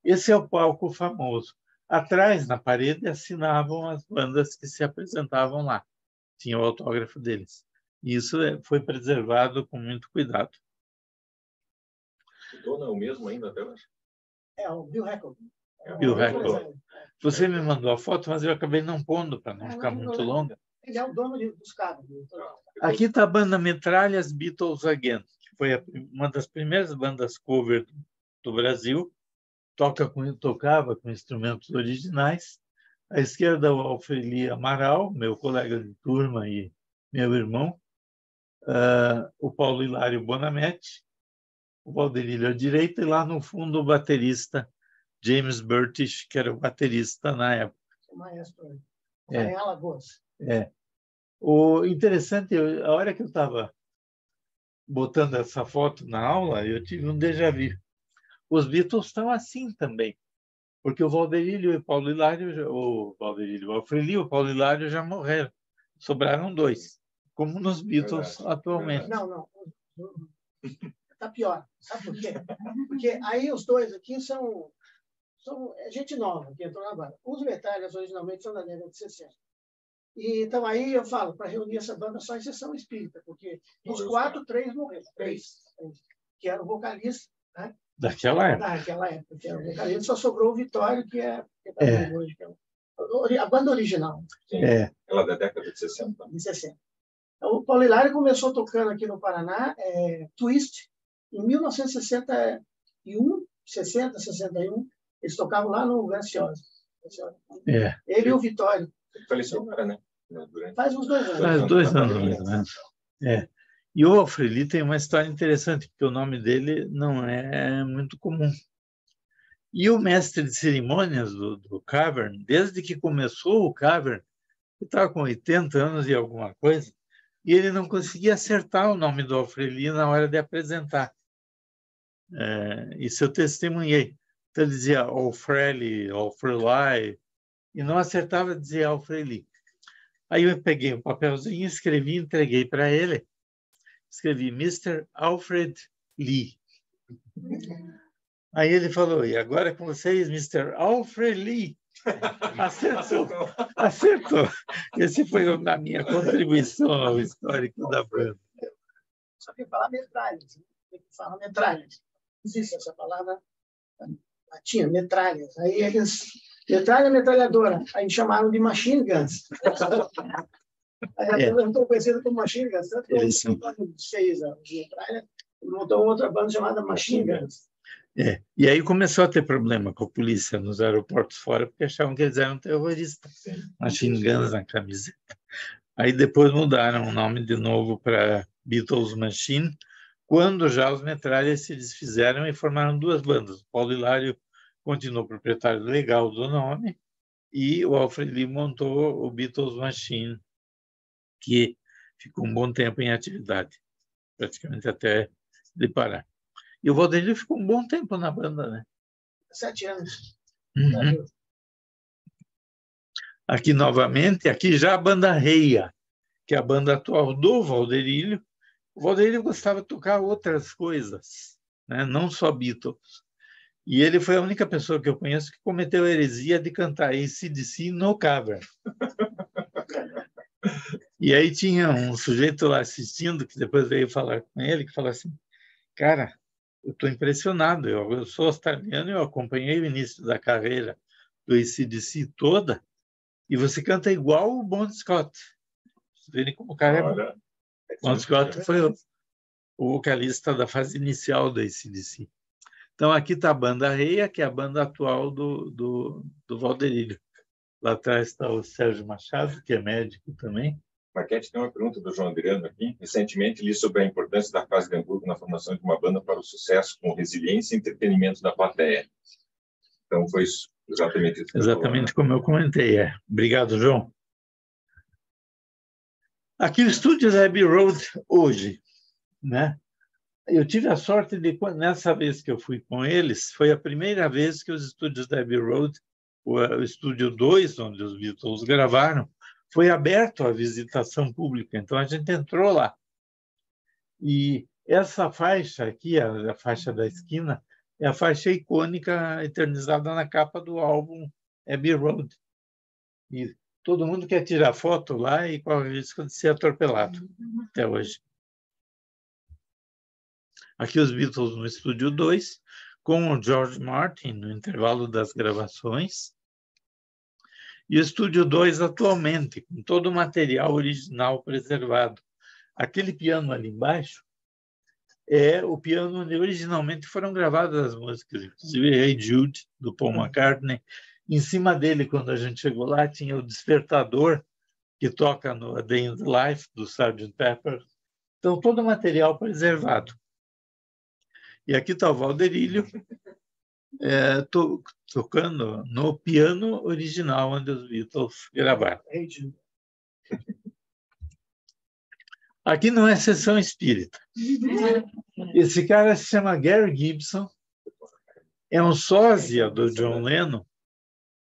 Speaker 2: esse é o palco famoso. Atrás, na parede, assinavam as bandas que se apresentavam lá. Tinha o autógrafo deles. E isso foi preservado com muito cuidado.
Speaker 1: O dono é o mesmo ainda até hoje?
Speaker 3: É, o Bill Record.
Speaker 2: Bill Record. Você me mandou a foto, mas eu acabei não pondo para não ficar muito longa.
Speaker 3: Ele é o dono dos carros.
Speaker 2: Aqui está a banda Metralhas Beatles Again, que foi uma das primeiras bandas cover do Brasil. Tocava com instrumentos originais. À esquerda, o Alfreli Amaral, meu colega de turma e meu irmão. O Paulo Hilário Bonamete, o Valderílio à direita, e lá no fundo o baterista James Burtish, que era o baterista na época.
Speaker 3: O maestro, em Alagoas.
Speaker 2: O interessante, a hora que eu estava botando essa foto na aula, eu tive um déjà vu. Os Beatles estão assim também, porque o Valderílio e o Paulo Hilário, o Alfreli e o Paulo Hilário já morreram. Sobraram dois, como nos Beatles atualmente.
Speaker 3: Não. Está pior. Sabe por quê? Porque aí os dois aqui são gente nova que entrou agora. Os Metralhas originalmente são da década de 60. E, então aí eu falo, para reunir essa banda só em sessão espírita, porque dos 4, 3 morreram. 3. Que era o vocalista, né?
Speaker 2: Daquela época.
Speaker 3: Daquela época, que era o vocalista. Só sobrou o Vitório, que é hoje, que é a banda original.
Speaker 1: Sim. Ela é da década de 60.
Speaker 3: De 60. Então, o Paulo Hilário começou tocando aqui no Paraná, Twist, em 1961, 60, 61. Eles tocavam lá no Graciosa. Ele e o Vitório.
Speaker 1: Ele faleceu agora, né?
Speaker 3: Faz uns 2 anos.
Speaker 2: Faz 2 anos, mais ou menos. E o Alfreli tem uma história interessante, porque o nome dele não é muito comum. E o mestre de cerimônias do Cavern, desde que começou o Cavern, ele estava com 80 anos e alguma coisa, e ele não conseguia acertar o nome do Alfreli na hora de apresentar. Isso eu testemunhei. Então ele dizia Alfreli, Alfreli, e não acertava dizer Alfreli. Aí eu peguei um papelzinho, escrevi e entreguei para ele. Escrevi Mr. Alfred Lee. Aí ele falou, e agora é com vocês, Mr. Alfred Lee. Acertou. Esse foi a minha contribuição ao histórico da banda.
Speaker 3: Só que falar metralhas. Tem que falar metralhas. Não existe essa palavra latina, metralhas. Aí eles... metralhadora. Aí chamaram de machine guns. Aí eu estou conhecido como machine guns. Tanto que eu fez a metralha, montou outra banda chamada Machine Guns.
Speaker 2: E aí começou a ter problema com a polícia nos aeroportos fora, porque achavam que eles eram terroristas. Machine Guns na camiseta. Aí depois mudaram o nome de novo para Beatles Machine, quando já os Metralhas se desfizeram e formaram 2 bandas. O Paulo Hilário continuou proprietário legal do nome e o Alfred Lee montou o Beatles Machine, que ficou um bom tempo em atividade, praticamente até ele parar. E o Valderílio ficou um bom tempo na banda, né?
Speaker 3: 7 anos.
Speaker 2: Uhum. Aqui novamente, aqui já a banda Reia, que é a banda atual do Valderílio. O Valderílio gostava de tocar outras coisas, né? Não só Beatles. E ele foi a única pessoa que eu conheço que cometeu a heresia de cantar AC/DC no Cavern. E aí tinha um sujeito lá assistindo, que depois veio falar com ele, que falou assim, cara, eu estou impressionado, eu sou australiano, eu acompanhei o início da carreira do AC/DC toda, e você canta igual o Bon Scott. Vocês verem como o cara é bom. Bon Scott foi o vocalista da fase inicial do AC/DC. Então, aqui está a banda Reia, que é a banda atual do Valderílio. Lá atrás está o Sérgio Machado, que é médico também.
Speaker 1: Marquete, tem uma pergunta do João Adriano aqui. Recentemente li sobre a importância da Casa de Hamburgo na formação de uma banda para o sucesso com resiliência e entretenimento da plateia. Então, foi isso, exatamente isso.
Speaker 2: Exatamente como eu comentei. Obrigado, João. Aqui o estúdio da Abbey Road hoje, né? Eu tive a sorte de, nessa vez que eu fui com eles, foi a primeira vez que os estúdios da Abbey Road, o estúdio 2, onde os Beatles gravaram, foi aberto à visitação pública. Então, a gente entrou lá. E essa faixa aqui, a faixa da esquina, é a faixa icônica eternizada na capa do álbum Abbey Road. E todo mundo quer tirar foto lá e corre o risco de ser atropelado até hoje. Aqui os Beatles no estúdio 2, com o George Martin no intervalo das gravações. E o estúdio 2 atualmente, com todo o material original preservado. Aquele piano ali embaixo é o piano onde originalmente foram gravadas as músicas, inclusive Hey Jude, do Paul McCartney. Em cima dele, quando a gente chegou lá, tinha o despertador que toca no A Day in the Life, do Sgt. Pepper. Então, todo o material preservado. E aqui está o Valderílio tocando no piano original onde os Beatles gravaram. Aqui não é sessão espírita. Esse cara se chama Gary Gibson, é um sósia do John Lennon,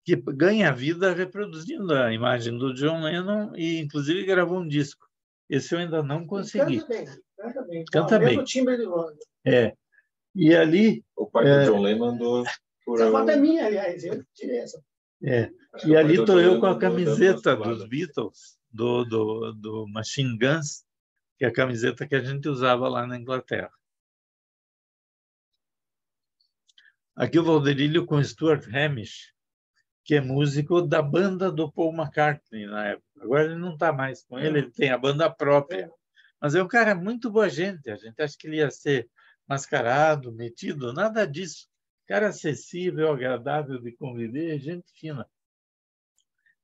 Speaker 2: que ganha vida reproduzindo a imagem do John Lennon e, inclusive, gravou um disco. Esse eu ainda não consegui.
Speaker 3: Canta bem, canta bem.
Speaker 2: Canta bem.
Speaker 3: Mesmo timbre de voz.
Speaker 2: É. E ali...
Speaker 1: O pai do John Lennon andou por...
Speaker 3: Essa foto é minha, aliás. Eu tirei essa.
Speaker 2: É. E ali estou eu com a camiseta dos Beatles, do Machine Guns, que é a camiseta que a gente usava lá na Inglaterra. Aqui o Valderílio com Stuart Hamish, que é músico da banda do Paul McCartney na época. Agora ele não está mais com ele tem a banda própria. Mas é um cara muito boa gente. A gente acha que ele ia ser mascarado, metido, nada disso. Cara acessível, agradável de conviver, gente fina.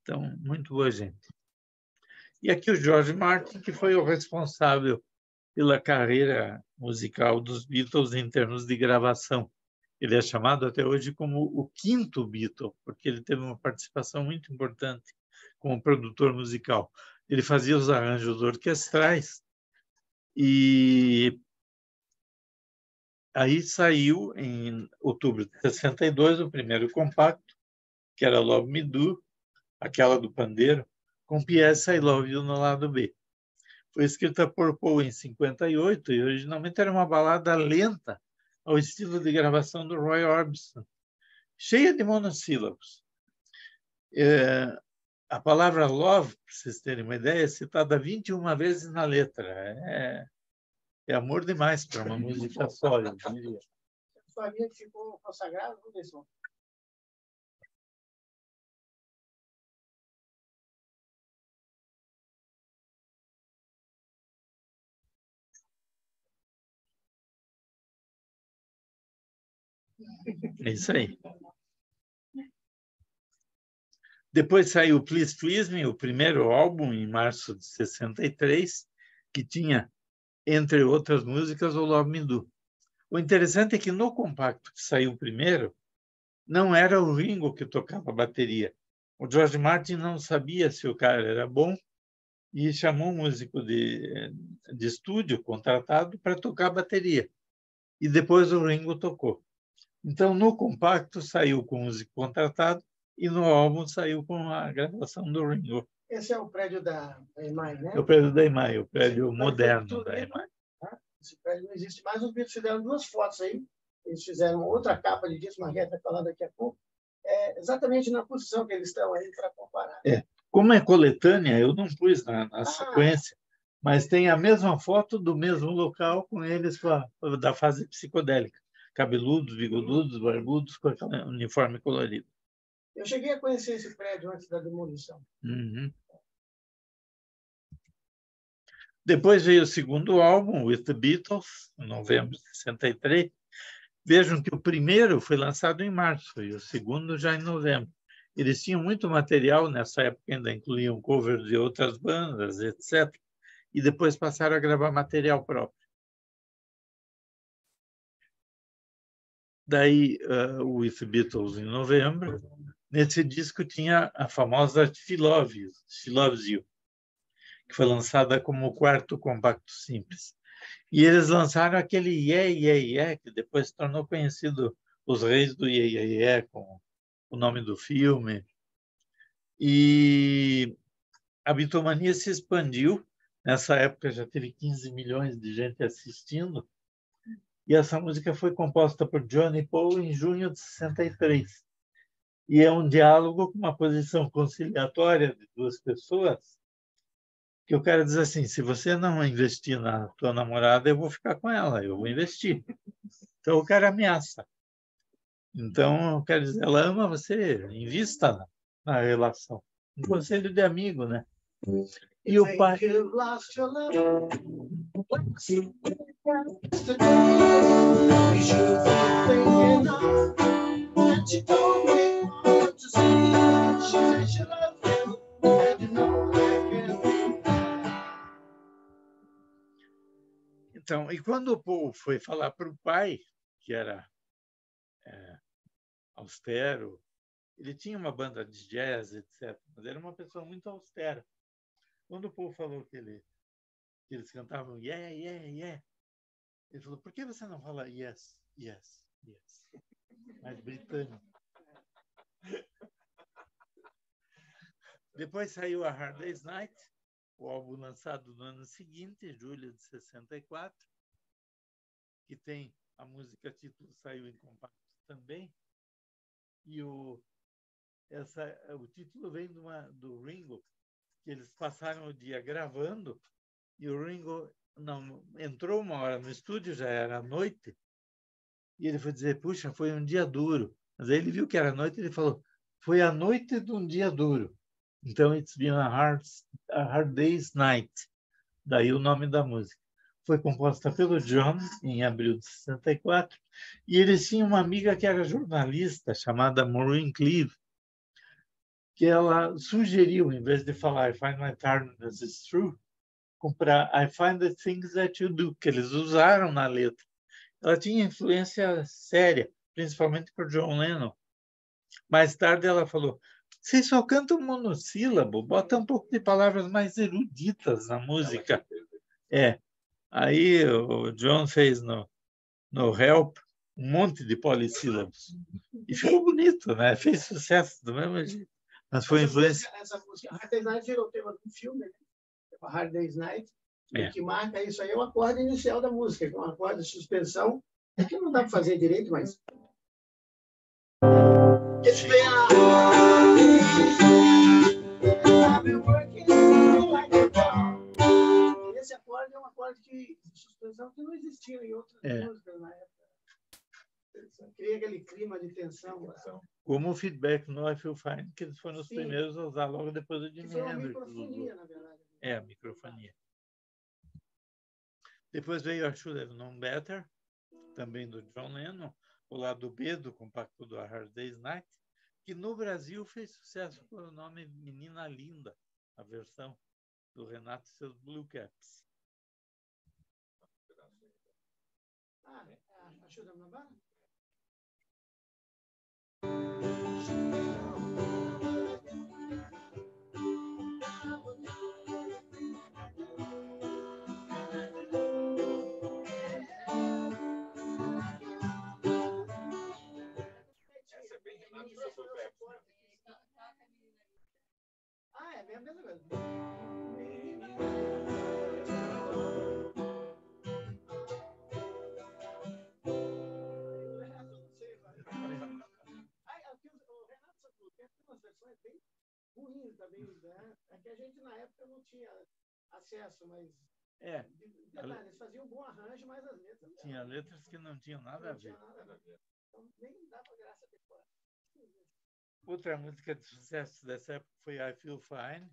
Speaker 2: Então, muito boa gente. E aqui o George Martin, que foi o responsável pela carreira musical dos Beatles em termos de gravação. Ele é chamado até hoje como o quinto Beatle, porque ele teve uma participação muito importante como produtor musical. Ele fazia os arranjos orquestrais e aí saiu, em outubro de 62, o primeiro compacto, que era Love Me Do, aquela do pandeiro, com P.S. I Love You no lado B. Foi escrita por Paul em 58 e originalmente era uma balada lenta ao estilo de gravação do Roy Orbison, cheia de monossílabos. A palavra love, para vocês terem uma ideia, é citada 21 vezes na letra. É amor demais para uma música só, eu diria.
Speaker 3: Sua vida ficou consagrada, professor?
Speaker 2: É isso aí. Depois saiu Please Please Me, o primeiro álbum, em março de 63, que tinha, entre outras músicas, o Love Me Do. O interessante é que no compacto que saiu primeiro, não era o Ringo que tocava a bateria. O George Martin não sabia se o cara era bom e chamou um músico de estúdio contratado para tocar a bateria. E depois o Ringo tocou. Então, no compacto saiu com o músico contratado e no álbum saiu com a gravação do Ringo.
Speaker 3: Esse é o prédio da EMAI, né?
Speaker 2: É o prédio da EMAI, o prédio moderno da EMAI.
Speaker 3: Esse prédio não existe mais. Os Beatles fizeram 2 fotos aí. Eles fizeram outra capa de disco, Marguerite vai falar daqui a pouco. Exatamente na posição que eles estão aí para comparar.
Speaker 2: Como é coletânea, eu não pus na sequência, mas tem a mesma foto do mesmo local com eles da fase psicodélica. Cabeludos, bigodudos, barbudos, com aquele uniforme colorido.
Speaker 3: Eu cheguei a conhecer esse prédio antes da demolição.
Speaker 2: Uhum. Depois veio o segundo álbum, With the Beatles, em novembro de 63. Vejam que o primeiro foi lançado em março e o segundo já em novembro. Eles tinham muito material, nessa época ainda incluíam covers de outras bandas, etc. E depois passaram a gravar material próprio. Daí, o With the Beatles em novembro. Nesse disco tinha a famosa She Loves You, que que foi lançada como o quarto compacto simples. E eles lançaram aquele Yeah, Yeah, Yeah, que depois se tornou conhecido Os Reis do Yeah, Yeah, Yeah, com o nome do filme. E a Beatlemania se expandiu. Nessa época já teve 15 milhões de gente assistindo. E essa música foi composta por John e Paul em junho de 63. E é um diálogo com uma posição conciliatória de duas pessoas, que eu quero dizer assim, se você não investir na tua namorada, eu vou ficar com ela, eu vou investir. Então o cara ameaça. Então, eu quero dizer, ela ama você, invista na relação. Um conselho de amigo, né? E o pai... Então, e quando o Paul foi falar para o pai, que era austero, ele tinha uma banda de jazz, etc., mas era uma pessoa muito austera. Quando o Paul falou que eles cantavam yeah, yeah, yeah, ele falou, por que você não fala yes, yes, yes? Mais britânico. Depois saiu a Hard Day's Night, o álbum lançado no ano seguinte, julho de 64, que tem a música título, saiu em compacto também. E o título vem do Ringo, que eles passaram o dia gravando, e o Ringo não entrou uma hora no estúdio, já era noite, e ele foi dizer, puxa, foi um dia duro. Mas aí ele viu que era noite, e ele falou, foi a noite de um dia duro. Então, it's been a hard day's night. Daí o nome da música. Foi composta pelo John, em abril de 64, e eles tinham uma amiga que era jornalista, chamada Maureen Cleave, que ela sugeriu, em vez de falar I find my tiredness is true, comprar I find the things that you do, que eles usaram na letra. Ela tinha influência séria, principalmente por John Lennon. Mais tarde ela falou, vocês só cantam monossílabo, bota um pouco de palavras mais eruditas na música. Aí o John fez no Help um monte de polissílabos. E ficou bonito, né? Fez sucesso do mesmo jeito. Mas foi influência...
Speaker 3: Essa música, Hard Day's Night virou tema do filme, né? Hard Day's Night. O que marca isso aí é o acorde inicial da música, que é um acorde de suspensão, que não dá para fazer direito, mas... It's been I've been working like a dog. Esse acorde é um acorde de suspensão que não existia em outras músicas na época. Cria aquele clima de tensão.
Speaker 2: Como o Feedback no I Feel Fine, que eles foram os primeiros a usar logo depois do Jimi Hendrix.
Speaker 3: Foi uma microfonia, na verdade.
Speaker 2: A microfonia. Depois veio a Should Have Known Better, também do John Lennon, o lado B do compacto do A Hard Day's Night, que no Brasil fez sucesso com o nome Menina Linda, a versão do Renato e seus Blue Caps.
Speaker 3: A Should Have Known Better? É mesmo mesmo. Ruins também, né? É que a gente na época não tinha acesso, mas eles faziam um bom arranjo, mas as letras não
Speaker 2: tinha letras que não tinham nada a ver.
Speaker 3: Então nem dava graça depois.
Speaker 2: Outra música de sucesso dessa época foi I Feel Fine,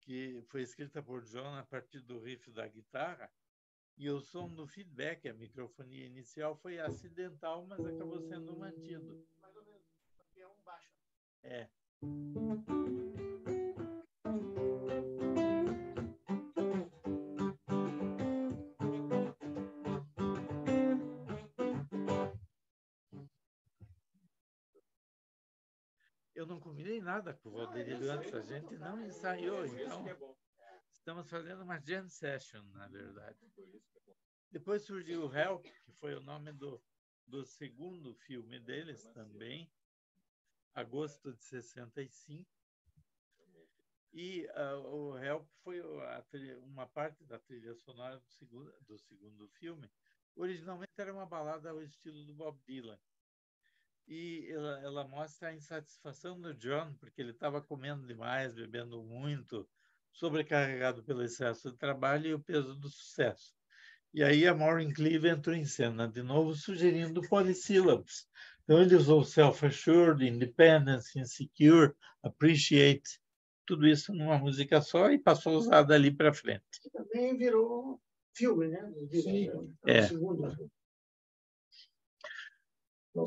Speaker 2: que foi escrita por John a partir do riff da guitarra, e o som do feedback, a microfonia inicial, foi acidental, mas acabou sendo mantido.
Speaker 3: Mais ou menos, porque é um baixo.
Speaker 2: Eu não combinei nada com o Valdeir antes, a gente não ensaiou, então Estamos fazendo uma jam session, na verdade. Depois surgiu o Help, que foi o nome do segundo filme deles também, agosto de 65. E o Help foi uma parte da trilha sonora do segundo filme. Originalmente era uma balada ao estilo do Bob Dylan. E ela mostra a insatisfação do John, porque ele estava comendo demais, bebendo muito, sobrecarregado pelo excesso de trabalho e o peso do sucesso. E aí a Maureen Cleave entrou em cena de novo, sugerindo polissílabos. Então ele usou self-assured, independence, insecure, appreciate, tudo isso numa música só e passou a usar dali para frente.
Speaker 3: Que também virou filme, né?
Speaker 2: Sim.
Speaker 3: Segundo.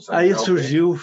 Speaker 2: Aí surgiu...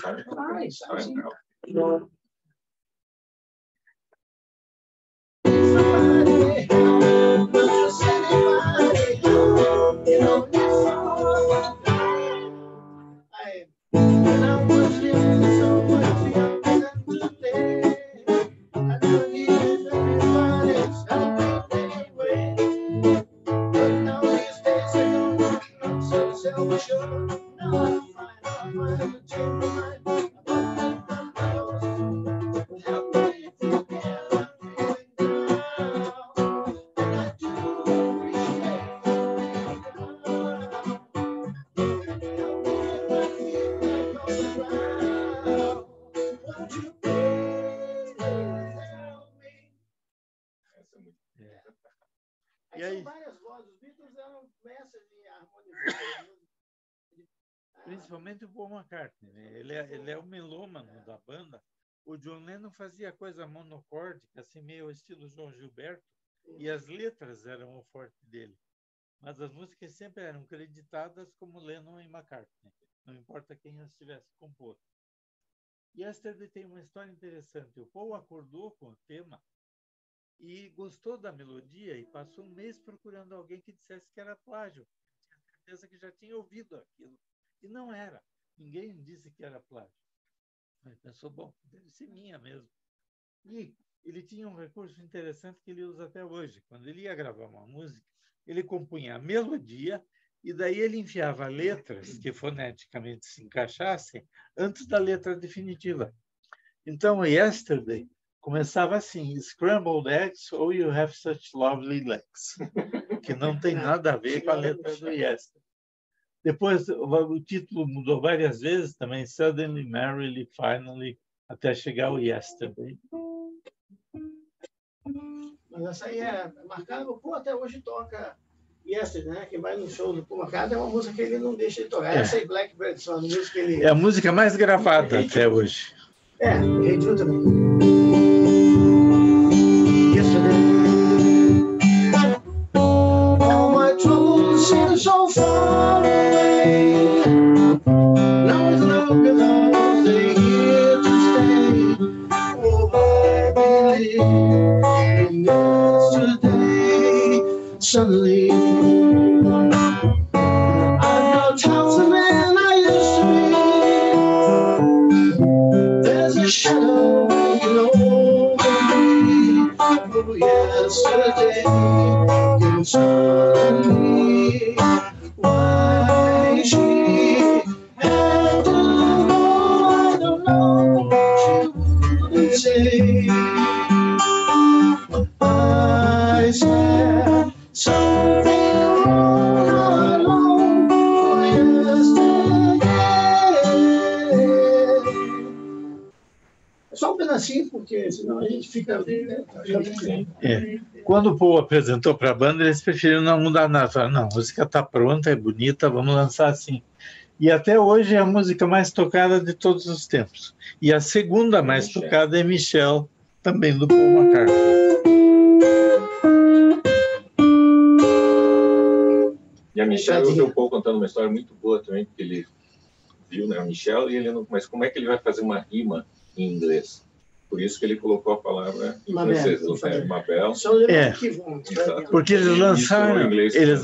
Speaker 3: E aí? Várias vozes. Os Beatles eram mestres em harmonizar.
Speaker 2: Principalmente o Paul McCartney, né? Ele é o melômano da banda. O John Lennon fazia coisa monocórdica, assim, meio ao estilo João Gilberto, e as letras eram o forte dele. Mas as músicas sempre eram creditadas como Lennon e McCartney, não importa quem as tivesse composto. Yesterday tem uma história interessante. O Paul acordou com o tema e gostou da melodia e passou um mês procurando alguém que dissesse que era plágio. Tinha certeza que já tinha ouvido aquilo. E não era. Ninguém disse que era plágio. Mas pensou, bom, deve ser minha mesmo. E ele tinha um recurso interessante que ele usa até hoje. Quando ele ia gravar uma música, ele compunha a melodia e daí ele enfiava letras que foneticamente se encaixassem antes da letra definitiva. Então, Yesterday começava assim, Scrambled Eggs ou You Have Such Lovely Legs, que não tem nada a ver com a letra do Yesterday. Depois, o título mudou várias vezes também, Suddenly, Merrily, Finally, até chegar o Yesterday.
Speaker 3: Mas essa aí é marcada, o Paul até hoje toca Yesterday, né? Quem vai no show do Paul McCartney é uma música que ele não deixa de tocar. Essa aí, Blackbird, são a música que ele...
Speaker 2: É a música mais gravada até hoje.
Speaker 3: Rei Jude também. All my troubles seem so far away. Now it's no because they're here to stay. Oh, I believe in yesterday. Suddenly, I'm not half the man I used to be. There's a shadow hanging over me. Oh, yesterday. Suddenly, why she had to go, I don't know. She wouldn't say. I said something wrong alone for yesterday. É só um pedacinho, porque senão a gente fica...
Speaker 2: Quando o Paul apresentou para a banda, eles preferiram não mudar nada. Falaram, não, a música está pronta, é bonita, vamos lançar assim. E até hoje é a música mais tocada de todos os tempos. E a segunda mais tocada é Michelle, também do Paul McCartney.
Speaker 1: E a Michelle, eu vi o Paul contando uma história muito boa também, porque ele viu, né, a Michelle, e ele não... Mas como é que ele vai fazer uma rima em inglês? Por isso que ele colocou a palavra em francês, Mabel.
Speaker 2: Porque eles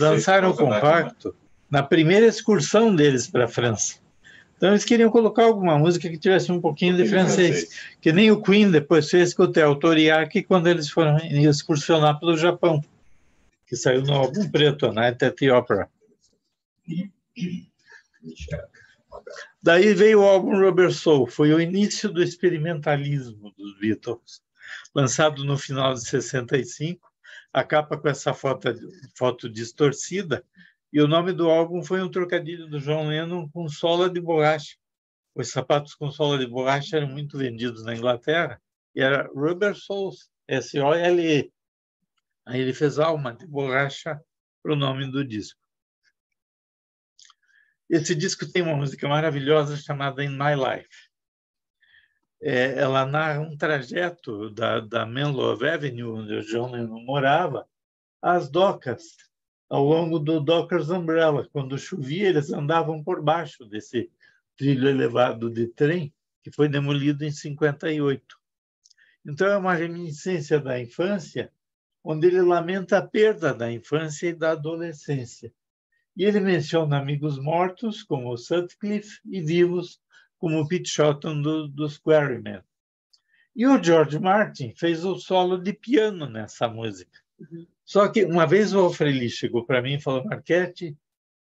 Speaker 2: lançaram o compacto na primeira excursão deles para a França. Então, eles queriam colocar alguma música que tivesse um pouquinho de francês. Que nem o Queen depois fez com o Theo Toriaki quando eles foram excursionar pelo Japão, que saiu no álbum preto, Night at the Opera. Daí veio o álbum Rubber Soul, foi o início do experimentalismo dos Beatles. Lançado no final de 65, a capa com essa foto distorcida, e o nome do álbum foi um trocadilho do John Lennon com sola de borracha. Os sapatos com sola de borracha eram muito vendidos na Inglaterra, e era Rubber Soles, S-O-L-E. Aí ele fez alma de borracha para o nome do disco. Esse disco tem uma música maravilhosa chamada In My Life. Ela narra um trajeto da Menlo Avenue, onde o John Lennon morava, às docas, ao longo do Dockers Umbrella. Quando chovia, eles andavam por baixo desse trilho elevado de trem, que foi demolido em 58. Então, é uma reminiscência da infância, onde ele lamenta a perda da infância e da adolescência. E ele menciona amigos mortos, como o Sutcliffe, e vivos, como o Pete Shotton dos Quarrymen. E o George Martin fez o solo de piano nessa música. Só que uma vez o Alfreli chegou para mim e falou: Marchetti,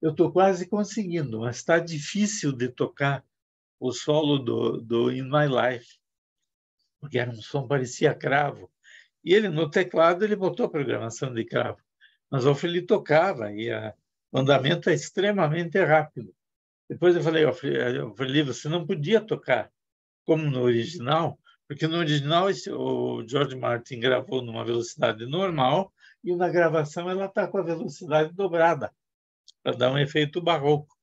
Speaker 2: eu estou quase conseguindo, mas está difícil de tocar o solo do In My Life, porque era um som, parecia cravo. E ele, no teclado, ele botou a programação de cravo. Mas o Alfreli tocava e o andamento é extremamente rápido. Depois eu falei: Alfreli, você não podia tocar como no original, porque no original o George Martin gravou numa velocidade normal e na gravação ela está com a velocidade dobrada, para dar um efeito barroco.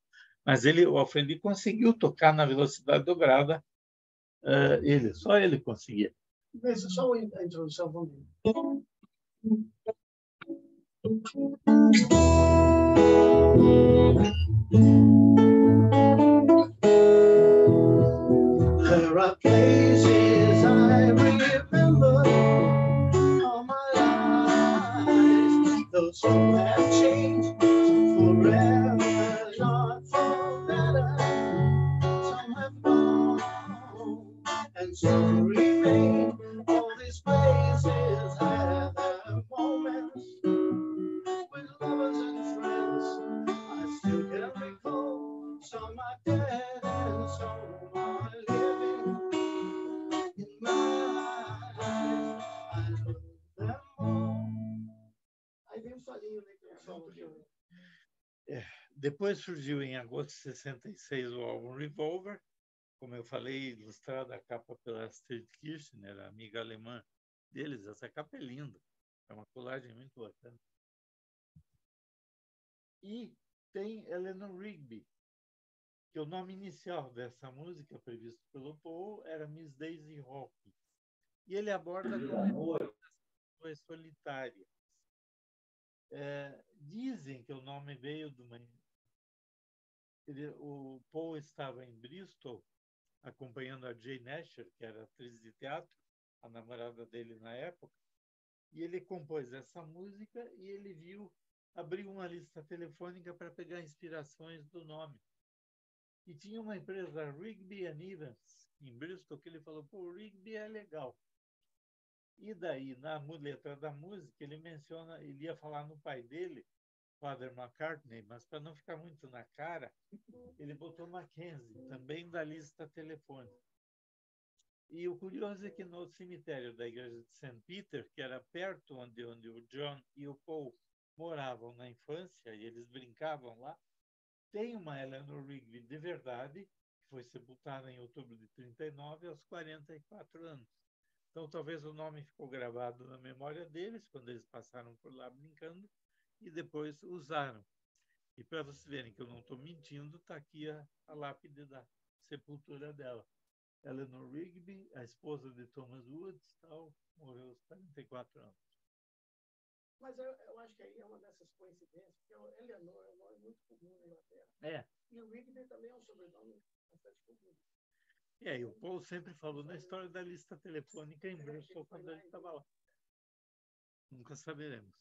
Speaker 2: Mas o Alfredi conseguiu tocar na velocidade dobrada, só ele conseguia.
Speaker 3: Só a introdução, vamos ver. There are places I remember all my life, those who have changed forever, not for better. Some have gone and some remain. All these places have their moments with lovers and friends. I still can recall some are dead and some are living. In my life, I love them all. Aí vem o solinho, né?
Speaker 2: Depois surgiu, em agosto de 66, o álbum Revolver, como eu falei, ilustrada a capa pela Astrid Kirchner, a amiga alemã deles. Essa capa é linda, é uma colagem muito bacana. E tem Eleanor Rigby, que o nome inicial dessa música, previsto pelo Paul, era Miss Daisy Hawkins. E ele aborda como solitária. Dizem que o nome veio de uma... O Paul estava em Bristol, acompanhando a Jane Asher, que era atriz de teatro, a namorada dele na época, e ele compôs essa música e ele abriu uma lista telefônica para pegar inspirações do nome. E tinha uma empresa, Rigby & Evans, em Bristol, que ele falou: pô, Rigby é legal. E daí, na letra da música, ele ia falar no pai dele, Father McCartney, mas para não ficar muito na cara, ele botou Mackenzie, também da lista telefônica. E o curioso é que no cemitério da igreja de St. Peter, que era perto onde o John e o Paul moravam na infância, e eles brincavam lá, tem uma Eleanor Rigby de verdade, que foi sepultada em outubro de 39, aos 44 anos. Então, talvez o nome ficou gravado na memória deles, quando eles passaram por lá brincando, e depois usaram. E para vocês verem que eu não estou mentindo, está aqui a lápide da sepultura dela. Eleanor Rigby, a esposa de Thomas Woods, morreu aos 44 anos.
Speaker 3: Mas eu acho que aí é uma dessas coincidências, porque o Eleanor é um nome muito comum na Inglaterra. E o Rigby também é um sobrenome bastante comum.
Speaker 2: E o Paul sempre falou na história da lista telefônica em Bristol, quando ele estava lá. Nunca saberemos.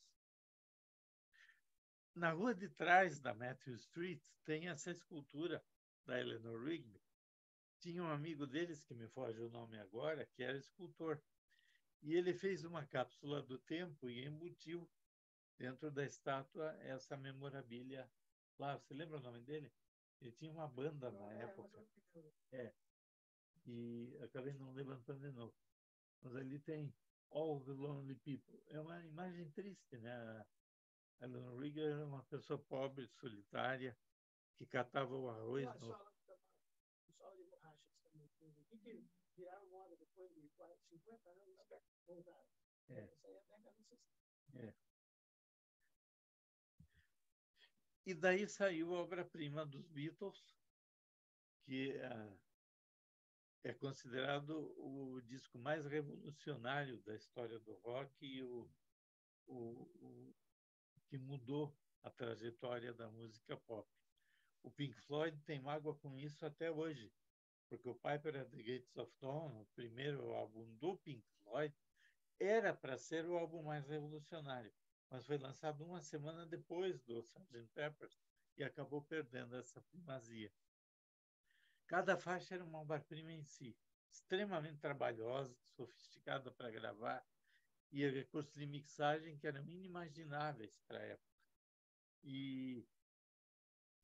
Speaker 2: Na rua de trás da Matthew Street tem essa escultura da Eleanor Rigby, tinha um amigo deles, que me foge o nome agora, que era escultor. E ele fez uma cápsula do tempo e embutiu dentro da estátua essa memorabilia lá. Você lembra o nome dele? Ele tinha uma banda na época. E acabei não levantando de novo. Mas ali tem All the Lonely People. É uma imagem triste, né? A Eleanor Rigby era uma pessoa pobre, solitária, que catava o arroz no...
Speaker 3: Sola de borracha que viraram moda depois de 50 anos, voltaram. Essa aí é a década de 60.
Speaker 2: E daí saiu a obra-prima dos Beatles, que é considerado o disco mais revolucionário da história do rock e o que mudou a trajetória da música pop. O Pink Floyd tem mágoa com isso até hoje, porque o Piper at the Gates of Dawn, o primeiro álbum do Pink Floyd, era para ser o álbum mais revolucionário, mas foi lançado uma semana depois do Sgt. Pepper e acabou perdendo essa primazia. Cada faixa era uma obra-prima em si, extremamente trabalhosa, sofisticada para gravar, e recursos de mixagem que eram inimagináveis para a época. E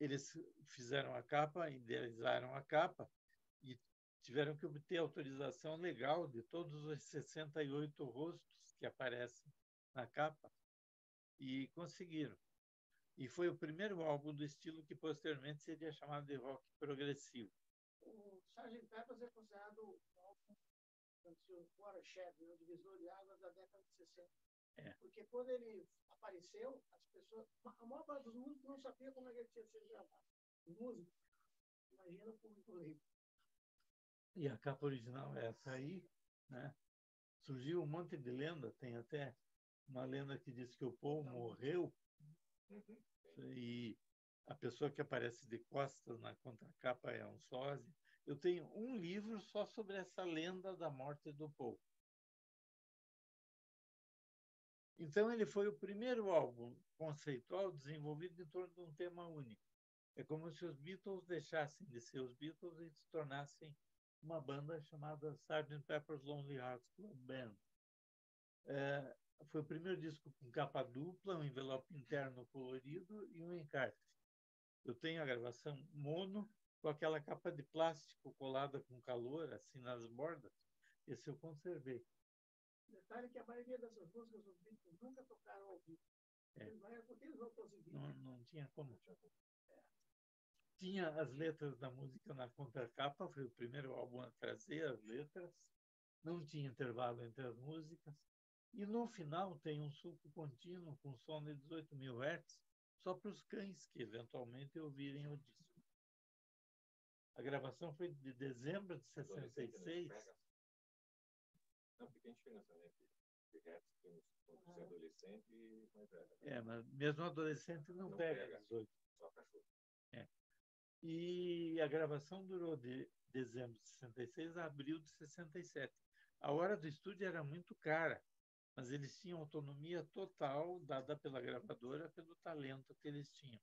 Speaker 2: eles fizeram a capa, idealizaram a capa e tiveram que obter autorização legal de todos os 68 rostos que aparecem na capa e conseguiram. E foi o primeiro álbum do estilo que posteriormente seria chamado de rock progressivo.
Speaker 3: O Sgt. Pepper é considerado o álbum watershed, o divisor de águas da década de 60. Porque quando ele apareceu, as pessoas, a maior parte dos músicos não sabia como é que ele tinha sido gravado. Os músicos, imagina o público leigo.
Speaker 2: E a capa original é essa aí, né? Surgiu um monte de lenda, tem até uma lenda que diz que o Paul morreu e a pessoa que aparece de costas na contracapa é um sósia. Eu tenho um livro só sobre essa lenda da morte do Paul. Então, ele foi o primeiro álbum conceitual desenvolvido em torno de um tema único. É como se os Beatles deixassem de ser os Beatles e se tornassem uma banda chamada Sgt. Pepper's Lonely Hearts Club Band. Foi o primeiro disco com capa dupla, um envelope interno colorido e um encarte. Eu tenho a gravação mono com aquela capa de plástico colada com calor, assim, nas bordas. Esse eu conservei.
Speaker 3: Detalhe que a maioria dessas músicas os Beatles nunca tocaram ao vivo. Porque eles vão conseguir.
Speaker 2: Não tinha como. Tinha as letras da música na contracapa, foi o primeiro álbum a trazer as letras. Não tinha intervalo entre as músicas. E no final tem um sulco contínuo com som de 18.000 Hz, só para os cães que eventualmente ouvirem o disco. A gravação foi de dezembro de 66.
Speaker 1: Não, porque tem diferença, né? Quando você é adolescente e mais velho.
Speaker 2: Mas mesmo adolescente não pega 18.
Speaker 1: Só cachorro.
Speaker 2: E a gravação durou de dezembro de 66 a abril de 67. A hora do estúdio era muito cara, mas eles tinham autonomia total dada pela gravadora, pelo talento que eles tinham.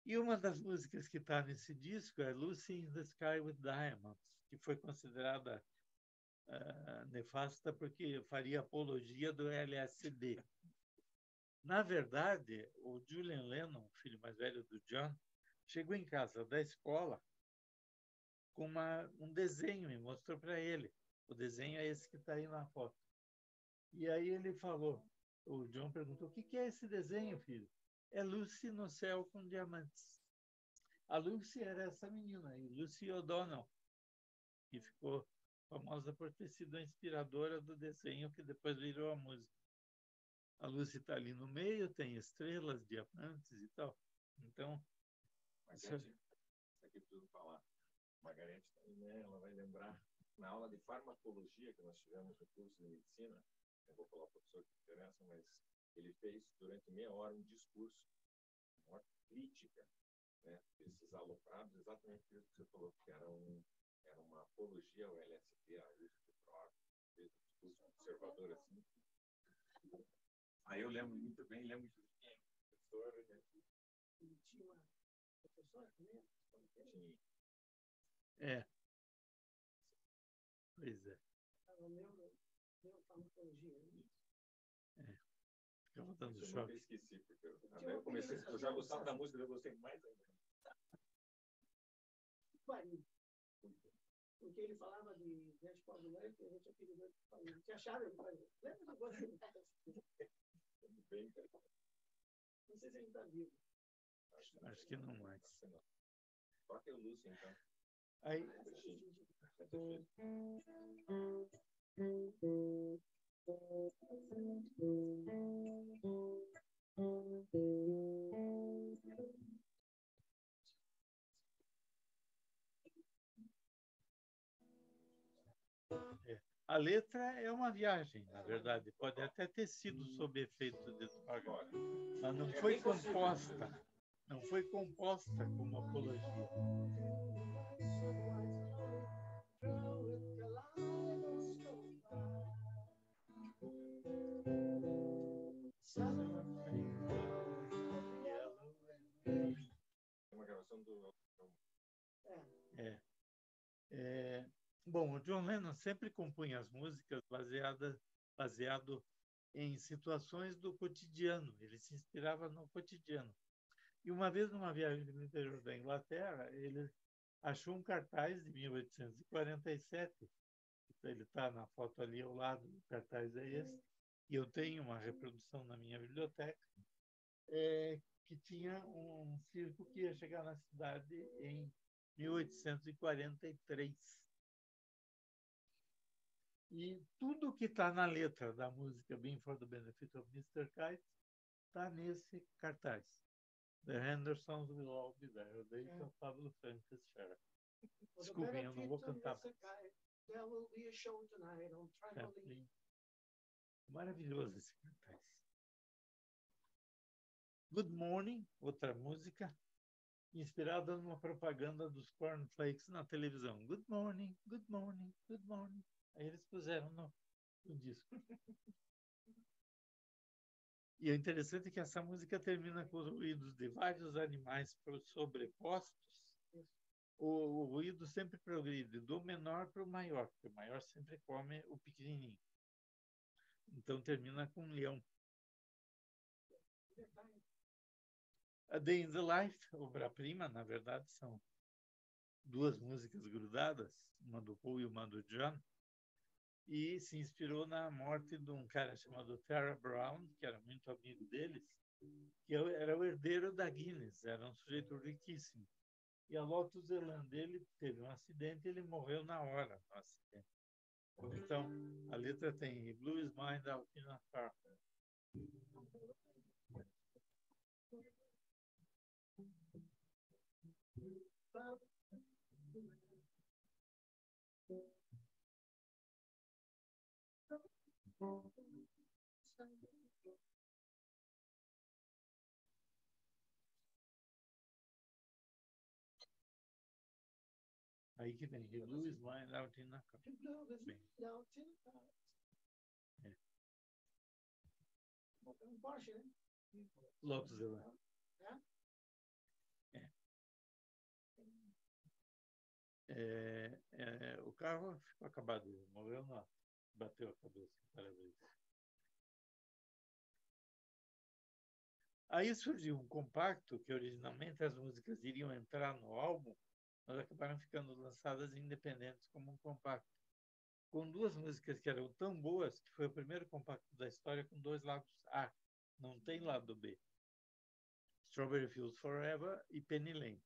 Speaker 2: E uma das músicas que está nesse disco é Lucy in the Sky with Diamonds, que foi considerada nefasta porque faria apologia do LSD. Na verdade, o Julian Lennon, filho mais velho do John, chegou em casa da escola com um desenho e mostrou para ele. O desenho é esse que está aí na foto. E aí ele falou, o John perguntou, o que é esse desenho, filho? É Lucy no céu com diamantes. A Lucy era essa menina aí, Lucy O'Donnell, que ficou famosa por ter sido a inspiradora do desenho que depois virou a música. A Lucy está ali no meio, tem estrelas, diamantes e tal. Então...
Speaker 1: Isso aqui preciso falar. Margarete, né, ela vai lembrar, na aula de farmacologia que nós tivemos no curso de medicina, eu vou falar para o professor que interessa, mas ele fez durante meia hora um discurso, uma crítica, né, desses aloprados, exatamente isso que você falou, que era uma apologia ao LSD, ao uso de drogas, fez um discurso conservador assim. Aí eu lembro muito bem, lembro de quem é o professor, né?
Speaker 2: É. Pois é. É. Ficava dando choque.
Speaker 1: Eu esqueci, porque eu já gostava da música, eu gostei mais ainda.
Speaker 3: Porque ele falava de Dead Paul Lake, a gente apelidou de que acharam ele fazia. Lembra do gosto dele? Não sei se ele está vivo.
Speaker 2: Acho que não mais.
Speaker 1: Toca o Lúcio, então.
Speaker 2: Aí, a letra é uma viagem, na verdade. Pode até ter sido sob efeito de droga, mas não foi composta. Não foi composta como apologia.
Speaker 1: É uma gravação do...
Speaker 2: Bom, o John Lennon sempre compunha as músicas baseado em situações do cotidiano. Ele se inspirava no cotidiano. E uma vez, numa viagem no interior da Inglaterra, ele achou um cartaz de 1847. Ele está na foto ali ao lado, o cartaz é esse. E eu tenho uma reprodução na minha biblioteca, que tinha um circo que ia chegar na cidade em 1843. E tudo que está na letra da música Being for the Benefit of Mr. Kite está nesse cartaz. The Hendersons will all be there. Deixa o Pablo Francis Scherer. Desculpem, eu não vou cantar. Maravilhoso esse cartaz. Good Morning, outra música, inspirada numa propaganda dos Cornflakes na televisão. Good morning, good morning, good morning. Aí eles puseram no disco. E o interessante é que essa música termina com os ruídos de vários animais sobrepostos. O ruído sempre progride do menor para o maior, porque o maior sempre come o pequenininho. Então termina com um leão. A Day in the Life, obra-prima, na verdade, são duas músicas grudadas, uma do Paul e uma do John, e se inspirou na morte de um cara chamado Tara Brown, que era muito amigo deles, que era o herdeiro da Guinness, era um sujeito riquíssimo. E a Lotus Elan dele teve um acidente e ele morreu na hora no acidente. Então, a letra tem He blew his mind out in a car. Aí que vem, He blew his mind out in a car. Bem. Lotus Elan. O carro ficou acabado, morreu não, bateu a cabeça várias vezes. Aí surgiu um compacto que originalmente as músicas iriam entrar no álbum, mas acabaram ficando lançadas independentes como um compacto, com duas músicas que eram tão boas que foi o primeiro compacto da história com dois lados A, não tem lado B. Strawberry Fields Forever e Penny Lane.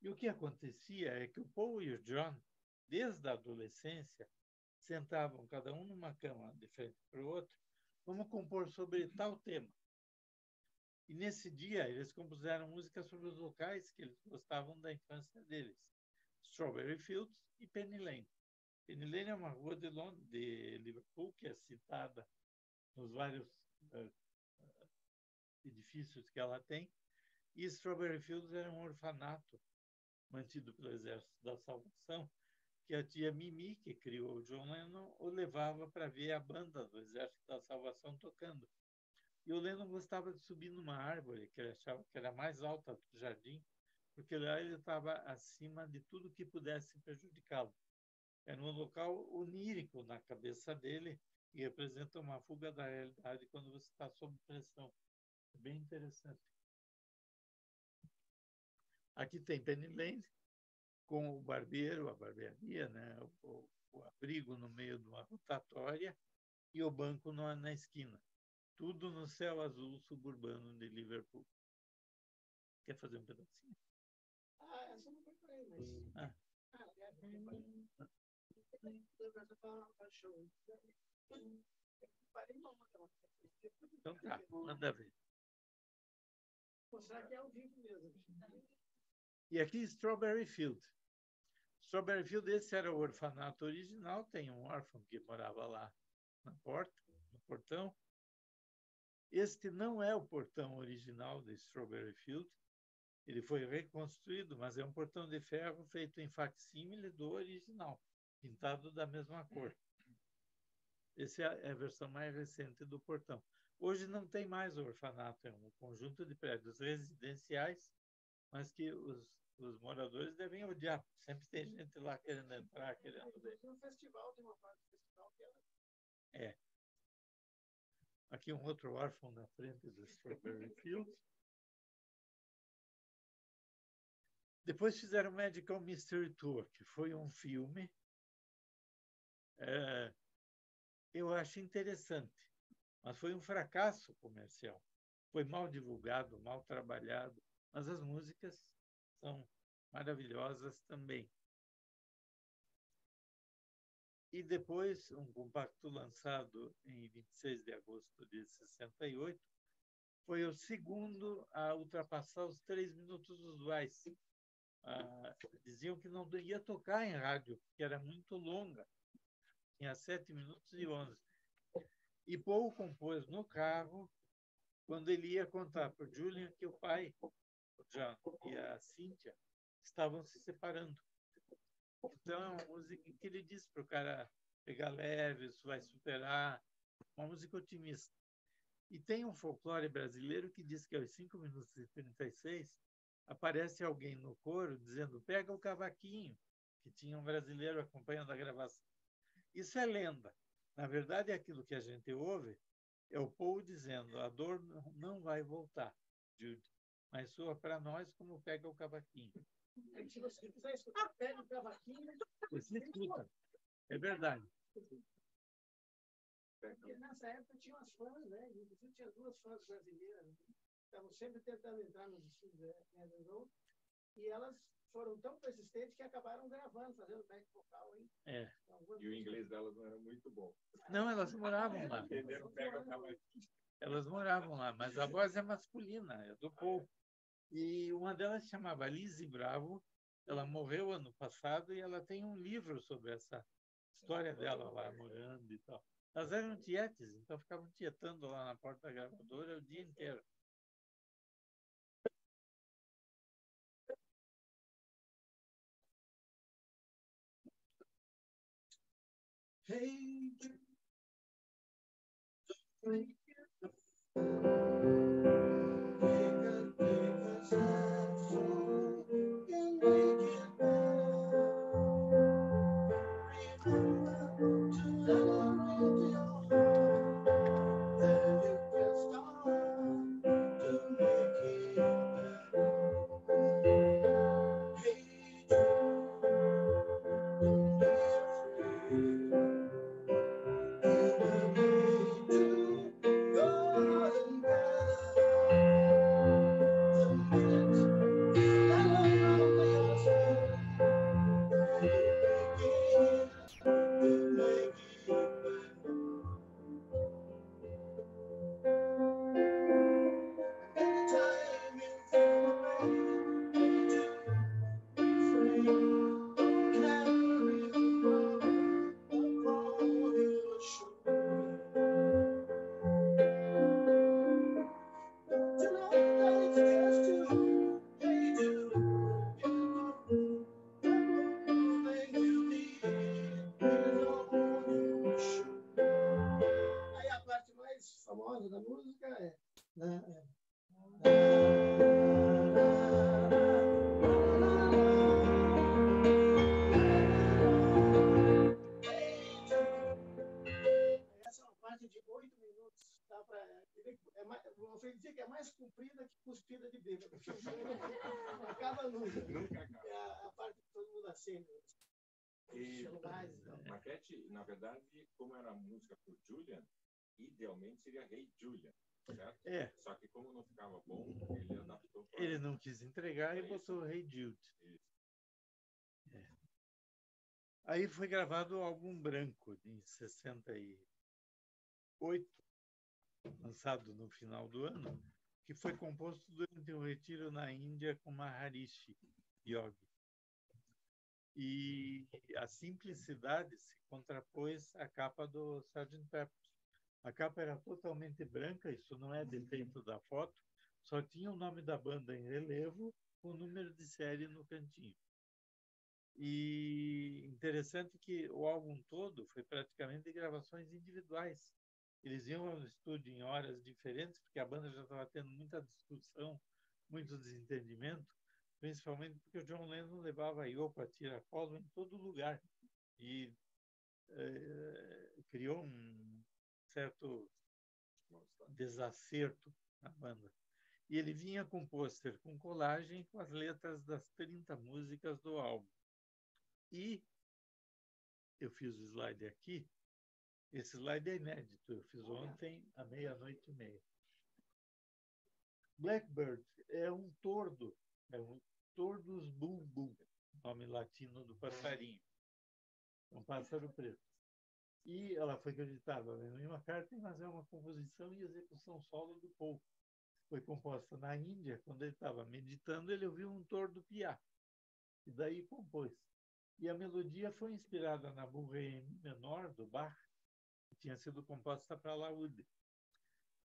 Speaker 2: E o que acontecia é que o Paul e o John, desde a adolescência, sentavam cada um numa cama de frente para o outro, vamos compor sobre tal tema. E nesse dia eles compuseram músicas sobre os locais que eles gostavam da infância deles. Strawberry Fields e Penny Lane. Penny Lane é uma rua de Liverpool que é citada nos vários edifícios que ela tem. E Strawberry Fields era um orfanato mantido pelo Exército da Salvação, que a tia Mimi, que criou o John Lennon, o levava para ver a banda do Exército da Salvação tocando. E o Lennon gostava de subir numa árvore que ele achava que era mais alta do jardim, porque lá ele estava acima de tudo que pudesse prejudicá-lo. Era um local onírico na cabeça dele e representa uma fuga da realidade quando você está sob pressão. É bem interessante. Aqui tem Penny Lane, com o barbeiro, a barbearia, né? O abrigo no meio de uma rotatória e o banco na esquina. Tudo no céu azul suburbano de Liverpool. Quer fazer um pedacinho?
Speaker 3: Essa não foi para aí, mas...
Speaker 2: Então tá, manda ver.
Speaker 3: Mostrar que é ao vivo mesmo.
Speaker 2: E aqui Strawberry Field. Strawberry Field, esse era o orfanato original, tem um órfão que morava lá na porta, no portão. Este não é o portão original de Strawberry Field, ele foi reconstruído, mas é um portão de ferro feito em facsímile do original, pintado da mesma cor. Essa é a versão mais recente do portão. Hoje não tem mais o orfanato, é um conjunto de prédios residenciais, mas que os moradores devem odiar. Sempre tem gente lá querendo entrar, querendo ver.
Speaker 3: Tem um festival, tem uma parte do festival que ela...
Speaker 2: É. Aqui um outro órfão na frente do Strawberry Field. Depois fizeram Magical Mystery Tour, que foi um filme. Eu acho interessante, mas foi um fracasso comercial. Foi mal divulgado, mal trabalhado, mas as músicas são maravilhosas também. E depois, um compacto lançado em 26 de agosto de 68, foi o segundo a ultrapassar os 3 minutos usuais. Diziam que não ia tocar em rádio, porque era muito longa. Tinha 7 minutos e 11. E Paul compôs no carro, quando ele ia contar para o Julian que o pai, o John e a Cynthia, estavam se separando. Então, é uma música que ele diz para o cara pegar leve, isso vai superar, uma música otimista. E tem um folclore brasileiro que diz que aos 5 minutos e 36 aparece alguém no coro dizendo pega o cavaquinho, que tinha um brasileiro acompanhando a gravação. Isso é lenda. Na verdade, aquilo que a gente ouve é o Paul dizendo a dor não vai voltar, Judy, mas soa para nós como pega o cavaquinho.
Speaker 3: Se você quiser escutar, pega o cavaquinho.
Speaker 2: Você escuta. É verdade.
Speaker 3: Porque nessa época tinha umas fãs, né? Inclusive tinha 2 fãs brasileiras, né? Estavam sempre tentando entrar nos estudos da Abbey Road, e elas foram tão persistentes que acabaram gravando, fazendo back vocal aí.
Speaker 2: É.
Speaker 1: E o inglês delas não era muito bom.
Speaker 2: Não, elas moravam lá. Elas moravam lá, mas a voz é masculina, é do Paul. E uma delas se chamava Lizzie Bravo. Ela morreu ano passado e ela tem um livro sobre essa história dela lá morando e tal. Elas eram tietes, então ficavam tietando lá na porta da gravadora o dia inteiro.
Speaker 3: Hey, go and cuspida de bêbado. Não acaba nunca.
Speaker 1: Nunca acaba.
Speaker 3: É a parte que todo mundo acende.
Speaker 1: E Maquete, na verdade, como era música por Julian, idealmente seria Hey Julian, certo?
Speaker 2: É.
Speaker 1: Só que como não ficava bom, ele adaptou para...
Speaker 2: Ele não quis entregar e botou Hey Jude. É. Aí foi gravado o álbum Branco, em 68, lançado no final do ano, que foi composto durante um retiro na Índia com Maharishi Yogi. E a simplicidade se contrapôs à capa do Sgt. Pepper. A capa era totalmente branca, isso não é defeito da foto, só tinha o nome da banda em relevo, com o número de série no cantinho. E interessante que o álbum todo foi praticamente de gravações individuais. Eles iam ao estúdio em horas diferentes, porque a banda já estava tendo muita discussão, muito desentendimento, principalmente porque o John Lennon levava a Yoko a tiracolo em todo lugar. E criou um certo desacerto na banda. E ele vinha com pôster com colagem com as letras das 30 músicas do álbum. E eu fiz o slide aqui. Esse slide é inédito. Eu fiz ontem à 00:30. Blackbird é um tordo. É um Tordus bulbul, nome latino do passarinho. É um pássaro preto. E ela foi acreditada em uma carta, mas é uma composição e execução solo do Paul. Foi composta na Índia. Quando ele estava meditando, ele ouviu um tordo piar. E daí compôs. E a melodia foi inspirada na Bourrée menor do Bach, que tinha sido composta para laúde.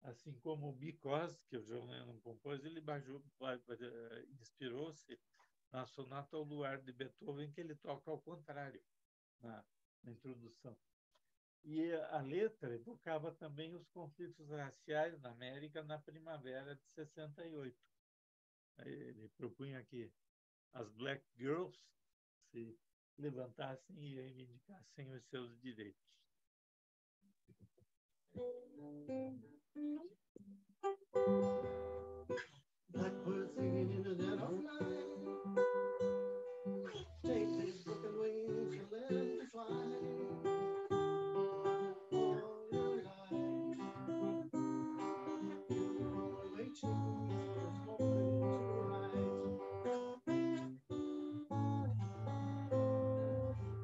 Speaker 2: Assim como o Because, que o John Lennon compôs, ele inspirou-se na Sonata ao Luar de Beethoven, que ele toca ao contrário na introdução. E a letra evocava também os conflitos raciais na América na primavera de 68. Ele propunha que as Black Girls se levantassem e reivindicassem os seus direitos.
Speaker 3: Blackbird singing in the dead of night. Take these broken wings and let them fly. All your life, you're waiting for this moment to rise.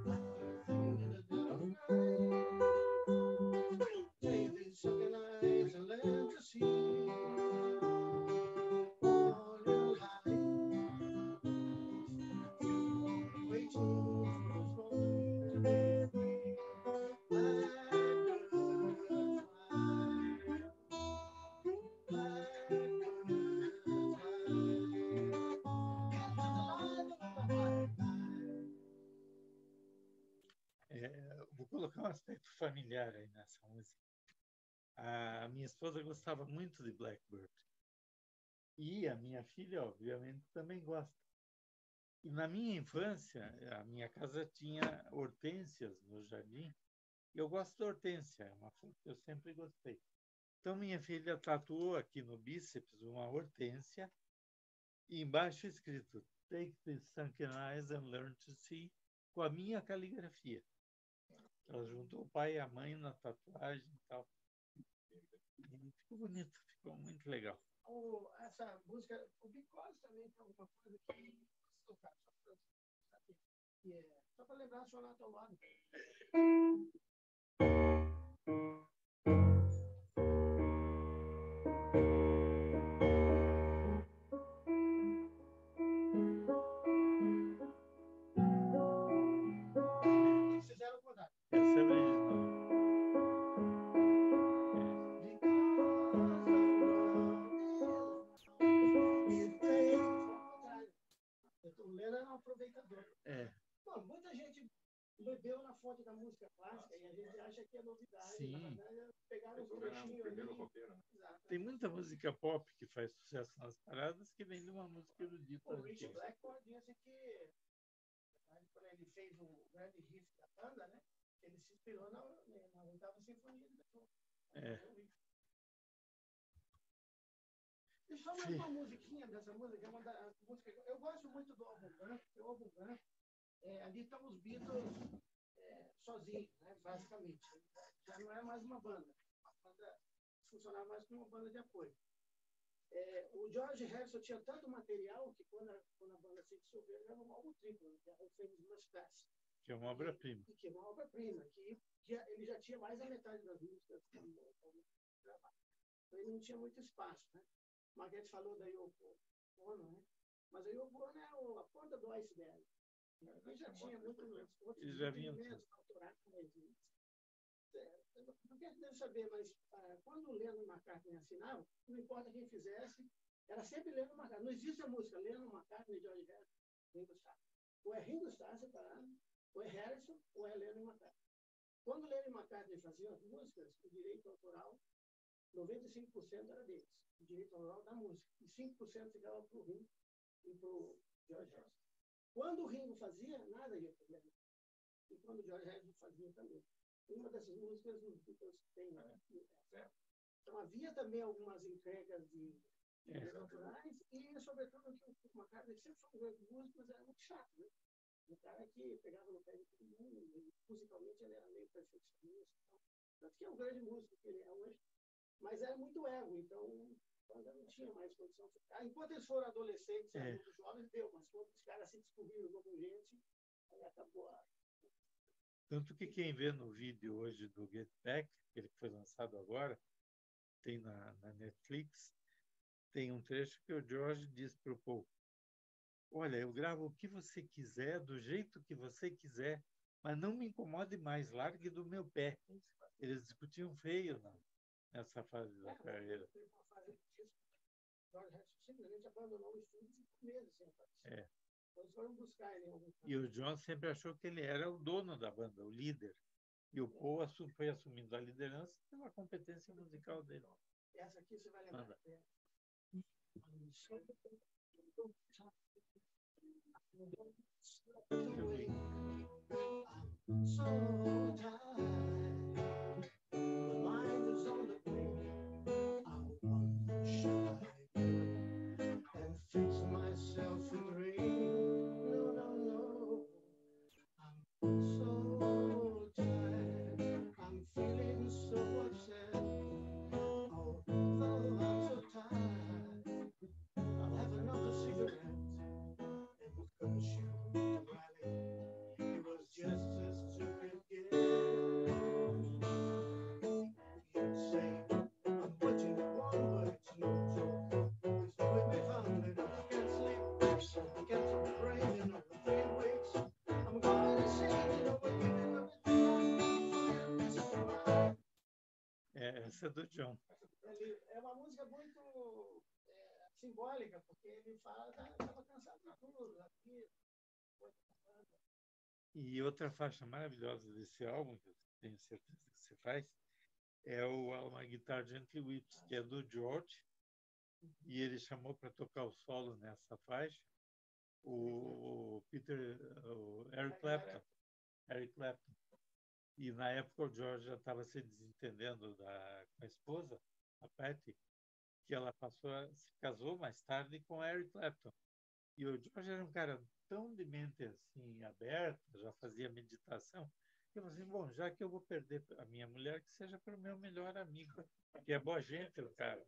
Speaker 3: Blackbird singing in the dead of night. Take these sunken eyes and let them see.
Speaker 2: Vou colocar um aspecto familiar aí nessa música. A minha esposa gostava muito de Blackbird. E a minha filha, obviamente, também gosta. E na minha infância, a minha casa tinha hortênsias no jardim. E eu gosto de hortênsia, é uma flor que eu sempre gostei. Então, minha filha tatuou aqui no bíceps uma hortênsia e embaixo escrito Take the sunken eyes and learn to see, com a minha caligrafia. Ela juntou o pai e a mãe na tatuagem e tal. E ficou bonito, ficou muito legal.
Speaker 3: Essa música, o Because também tem alguma coisa que tocar, só para lembrar a Sonata ao Lado. Fizeram o contato.
Speaker 2: Essa é a original.
Speaker 3: O Leno era um aproveitador. Bom, muita gente bebeu na fonte da música clássica e a gente acha que é novidade.
Speaker 2: Sim.
Speaker 3: Na verdade, pegaram um trechinho ali.
Speaker 2: Tem muita música pop que faz sucesso nas paradas que vem de uma música erudita.
Speaker 3: O Rich Blackmore disse que quando ele fez o grande riff da banda, né, ele se inspirou na 8ª Sinfonia de Beethoven. só mais uma musiquinha dessa música, é uma das músicas. Eu gosto muito do álbum branco, porque o álbum branco, ali estão os Beatles sozinhos, né, basicamente. Já não é mais uma banda. A banda funcionava mais como uma banda de apoio. O George Harrison tinha tanto material que quando a banda se dissolveu, ele gravou um álbum triplo, que é o Famous Mustache.
Speaker 2: Que é uma obra-prima.
Speaker 3: Que é uma obra-prima, que ele já tinha mais da metade das músicas gravadas. Então ele não tinha muito espaço, né? O Marguerite falou da Yoko Ono, né? Mas a Yoko Ono é a ponta do iceberg. Ele já tinha muitos outros elementos autorais. Não quero deve saber, mas quando o Lennon McCartney assinavam, não importa quem fizesse, era sempre Lennon McCartney. Não existe a música Lennon McCartney, George Harrison, Ringo Starr. Ou é Ringo Starr separado, ou é Harrison, ou é Lennon McCartney. Quando Lennon McCartney faziam as músicas, o direito autoral, 95% era deles, o direito autoral da música, e 5% ficava para o Ringo e para o George Harrison. Quando o Ringo fazia, nada ia para o Lennon. E quando o George Harrison fazia também. Uma dessas músicas os Beatles têm. Então havia também algumas entregas de direitos autorais e, sobretudo, que o McCartney sempre foi um grande músico, mas era muito chato, né? Um cara que pegava no pé de todo mundo, e, musicalmente ele era meio perfeccionista. Tanto que é um grande músico que ele é hoje, mas era muito ego, então ainda não tinha mais condição de ficar. Enquanto eles foram adolescentes, muito jovens, deu, mas quando os caras se descobriram como gente, aí acabou a.
Speaker 2: Tanto que quem vê no vídeo hoje do Get Back, ele que foi lançado agora, tem na Netflix, tem um trecho que o George diz para o Paul: olha, eu gravo o que você quiser, do jeito que você quiser, mas não me incomode mais, largue do meu pé. Eles discutiam feio nessa fase da carreira.
Speaker 3: O George simplesmente abandonou o estúdio e ficou meses sem aparecer. Eles foram buscar ele em algum
Speaker 2: E o John sempre achou que ele era o dono da banda, o líder. E o Paul foi assumindo a liderança pela competência musical dele.
Speaker 3: Essa aqui você vai lembrar. So tired, my mind is on the brink. I wonder should I do and fix myself a drink? No. I'm so tired. I'm feeling so upset. Although I'm so tired, I'll have another cigarette. And was gonna shoot Riley. He was just as stupid again. He'd say, I'm watching the one word, it's no joke. He's doing me found it. I can't sleep. I can't stop praying over 3 weeks. I'm going to say, you know what, giving up.
Speaker 2: Essa é do John.
Speaker 3: É uma música muito simbólica, porque ele fala que estava cansado de tudo.
Speaker 2: E outra faixa maravilhosa desse álbum, que eu tenho certeza que você faz, é o Alma Guitar Gently Weeps, que é do George, e ele chamou para tocar o solo nessa faixa o Eric Clapton. E na época o George já estava se desentendendo com a esposa, a Patty, que ela se casou mais tarde com Eric Clapton. E o George era um cara tão de mente assim aberta, já fazia meditação. Eu falei assim, bom, já que eu vou perder a minha mulher, que seja para o meu melhor amigo, que é boa gente o cara.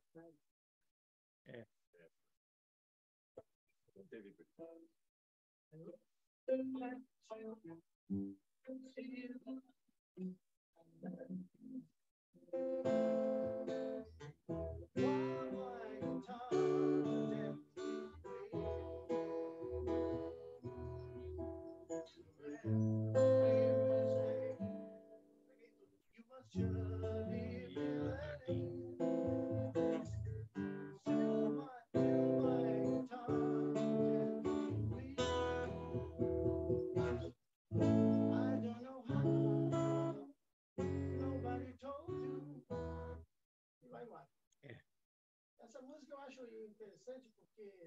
Speaker 3: Essa música eu acho interessante porque o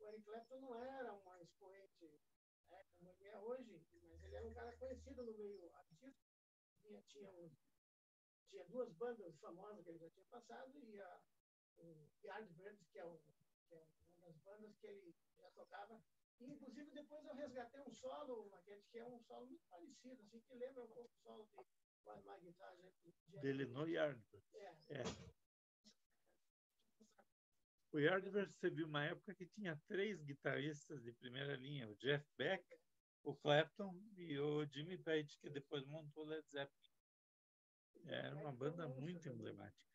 Speaker 3: Eric Clapton não era um expoente como ele é hoje, mas ele era um cara conhecido no meio artístico. Tinha 2 bandas famosas que ele já tinha passado e a o Yardbirds, que é uma das bandas que ele já tocava. E, inclusive, depois eu resgatei um solo, Maquete, que é um solo muito parecido, assim, que lembra um pouco o solo de uma guitarra
Speaker 2: dele no Yardbirds.
Speaker 3: É.
Speaker 2: O Yardbirds teve uma época que tinha 3 guitarristas de primeira linha, o Jeff Beck, o Clapton e o Jimmy Page, que depois montou o Led Zeppelin. Era uma banda muito emblemática.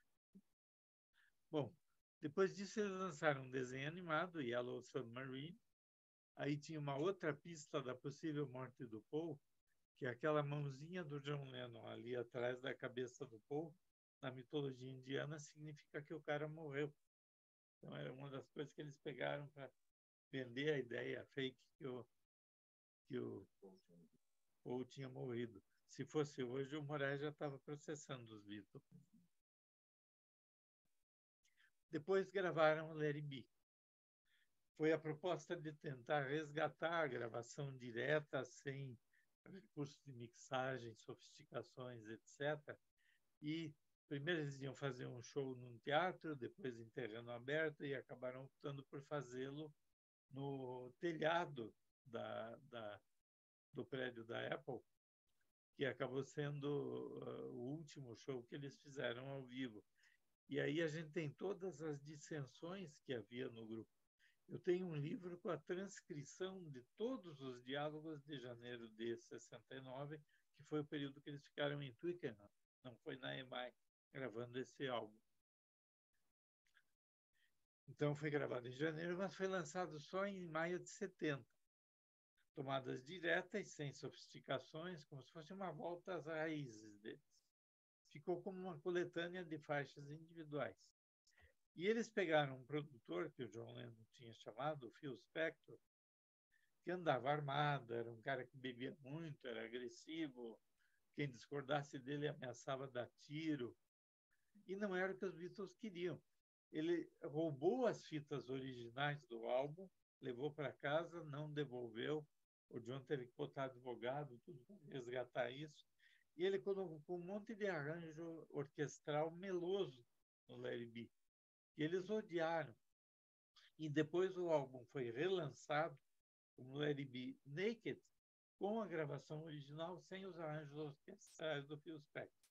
Speaker 2: Bom, depois disso eles lançaram um desenho animado, Yellow Submarine. Aí tinha uma outra pista da possível morte do Paul, que é aquela mãozinha do John Lennon ali atrás da cabeça do Paul. Na mitologia indiana significa que o cara morreu. Então era uma das coisas que eles pegaram para vender a ideia fake que o Paul tinha morrido. Se fosse hoje, o Moraes já estava processando os Beatles. Depois gravaram Let It Be. Foi a proposta de tentar resgatar a gravação direta, sem recursos de mixagem, sofisticações, etc. E primeiro eles iam fazer um show num teatro, depois em terreno aberto, e acabaram optando por fazê-lo no telhado do prédio da Apple, que acabou sendo o último show que eles fizeram ao vivo. E aí a gente tem todas as dissensões que havia no grupo. Eu tenho um livro com a transcrição de todos os diálogos de janeiro de 69, que foi o período que eles ficaram em Twickenham, não foi na EMI, gravando esse álbum. Então foi gravado em janeiro, mas foi lançado só em maio de 70. Tomadas diretas, sem sofisticações, como se fosse uma volta às raízes deles. Ficou como uma coletânea de faixas individuais. E eles pegaram um produtor que o John Lennon tinha chamado, o Phil Spector, que andava armado, era um cara que bebia muito, era agressivo, quem discordasse dele ameaçava dar tiro, e não era o que os Beatles queriam. Ele roubou as fitas originais do álbum, levou para casa, não devolveu, o John teve que botar advogado, tudo para resgatar isso, e ele colocou um monte de arranjo orquestral meloso no Let It Be, que eles odiaram. E depois o álbum foi relançado como Let It Be Naked, com a gravação original, sem os arranjos orquestrais do Phil Spector.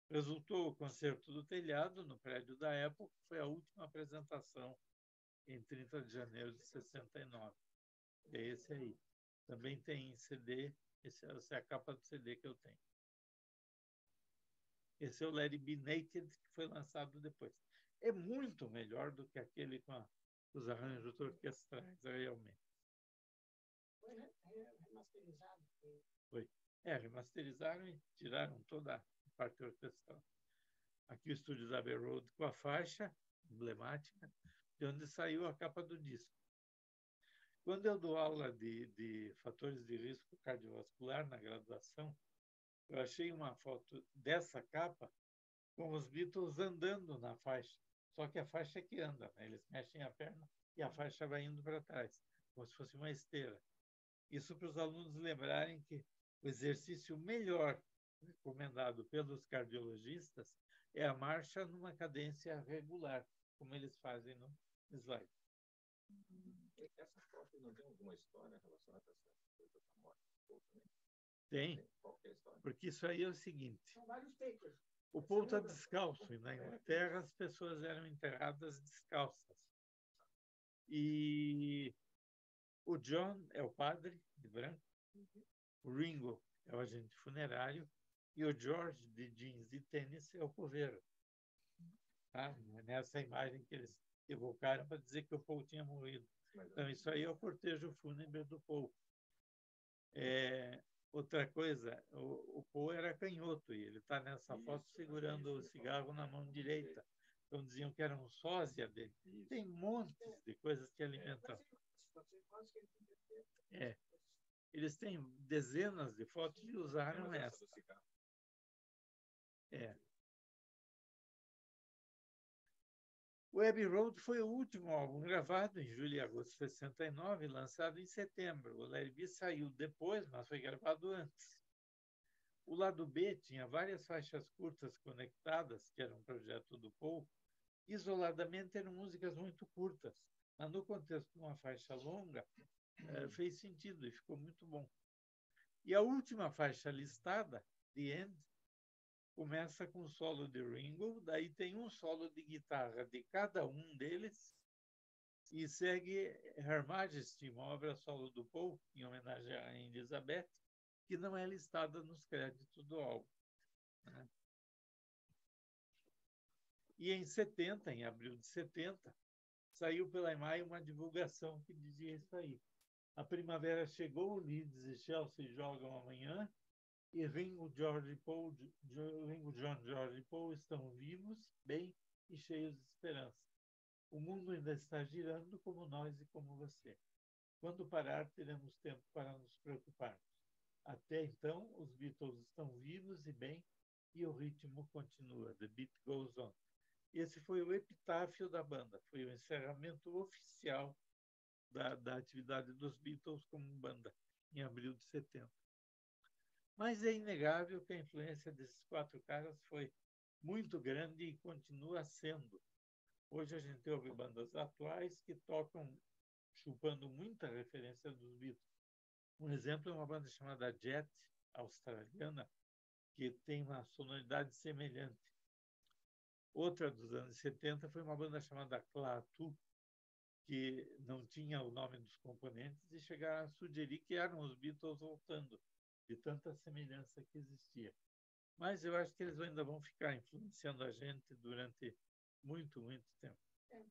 Speaker 2: Resultou o concerto do telhado no prédio da Apple, que foi a última apresentação em 30 de janeiro de 69. É esse aí. Também tem CD, essa é a capa do CD que eu tenho. Esse é o Let It Be Naked, que foi lançado depois. É muito melhor do que aquele com os arranjos orquestrais, realmente.
Speaker 3: Foi remasterizado.
Speaker 2: Foi. Remasterizaram e tiraram toda a parte orquestral. Aqui o estúdio da Abbey Road com a faixa emblemática, de onde saiu a capa do disco. Quando eu dou aula de fatores de risco cardiovascular na graduação, eu achei uma foto dessa capa com os Beatles andando na faixa. Só que a faixa é que anda, né? Eles mexem a perna e a faixa vai indo para trás, como se fosse uma esteira. Isso para os alunos lembrarem que o exercício melhor recomendado pelos cardiologistas é a marcha numa cadência regular, como eles fazem no slide.
Speaker 1: Essa foto não tem alguma história relacionada a essa coisa da morte?
Speaker 2: Tem, porque isso aí é o seguinte.
Speaker 3: São vários papers.
Speaker 2: O Paul está descalço, e na Inglaterra as pessoas eram enterradas descalças. E o John é o padre, de branco, o Ringo é o agente funerário, e o George, de jeans e tênis, é o coveiro. Tá? Nessa imagem que eles evocaram para dizer que o Paul tinha morrido. Então, isso aí é o cortejo fúnebre do Paul. Outra coisa, o Paul era canhoto e ele está nessa foto segurando o cigarro na mão direita. Então diziam que era um sósia dele. Tem montes de coisas que alimentam. Eles têm dezenas de fotos e usaram essa. O Abbey Road foi o último álbum gravado em julho e agosto de 69, lançado em setembro. O Let It Be saiu depois, mas foi gravado antes. O lado B tinha várias faixas curtas conectadas, que era um projeto do Paul, Isoladamente eram músicas muito curtas, mas no contexto de uma faixa longa, fez sentido e ficou muito bom. E a última faixa listada, The End, começa com o solo de Ringo, daí tem um solo de guitarra de cada um deles, e segue Her Majesty, uma obra solo do Paul, em homenagem à Rainha Elizabeth, que não é listada nos créditos do álbum, né? E em 70, em abril de 70, saiu pela EMI uma divulgação que dizia isso aí. A primavera chegou, Leeds e Chelsea jogam amanhã, e Ringo, John George e Paul estão vivos, bem e cheios de esperança. O mundo ainda está girando como nós e como você. Quando parar, teremos tempo para nos preocuparmos. Até então, os Beatles estão vivos e bem, e o ritmo continua. The beat goes on. Esse foi o epitáfio da banda, foi o encerramento oficial da atividade dos Beatles como banda, em abril de 70. Mas é inegável que a influência desses 4 caras foi muito grande e continua sendo. Hoje a gente ouve bandas atuais que tocam chupando muita referência dos Beatles. Um exemplo é uma banda chamada Jet, australiana, que tem uma sonoridade semelhante. Outra dos anos 70 foi uma banda chamada Klaatu, que não tinha o nome dos componentes e chegaram a sugerir que eram os Beatles voltando, de tanta semelhança que existia. Mas eu acho que eles ainda vão ficar influenciando a gente durante muito, muito tempo.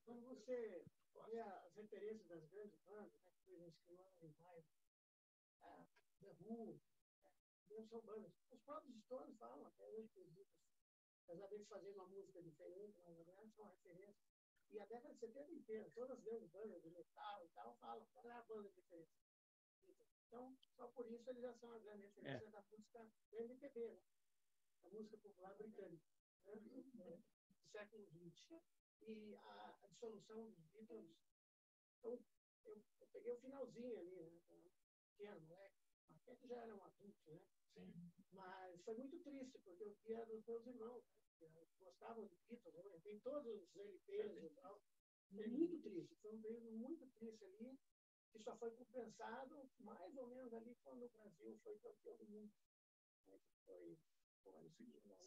Speaker 3: Quando você olha as referências das grandes bandas, né, que The Who, não são bandas. Os próprios Stones falam até hoje que os Beatles, apesar deles fazerem uma música diferente, mas na verdade são referências. E a década de 70 inteira, todas as grandes bandas de metal e tal falam qual é a banda diferente. Então, só por isso eles já são a grande referência da música do MPB, né? A música popular britânica, né? Do século XX. E a dissolução dos Beatles. Então, eu peguei o finalzinho ali, né? Pequeno, moleque. Ele já era um adulto, né? Sim. Mas foi muito triste, porque eu via dos meus irmãos, né? Gostavam de Beatles, né? Tem todos os LPs e tal. Foi muito triste. Foi um período muito triste ali, que só foi compensado mais ou menos ali quando o Brasil foi campeão do mundo. Foi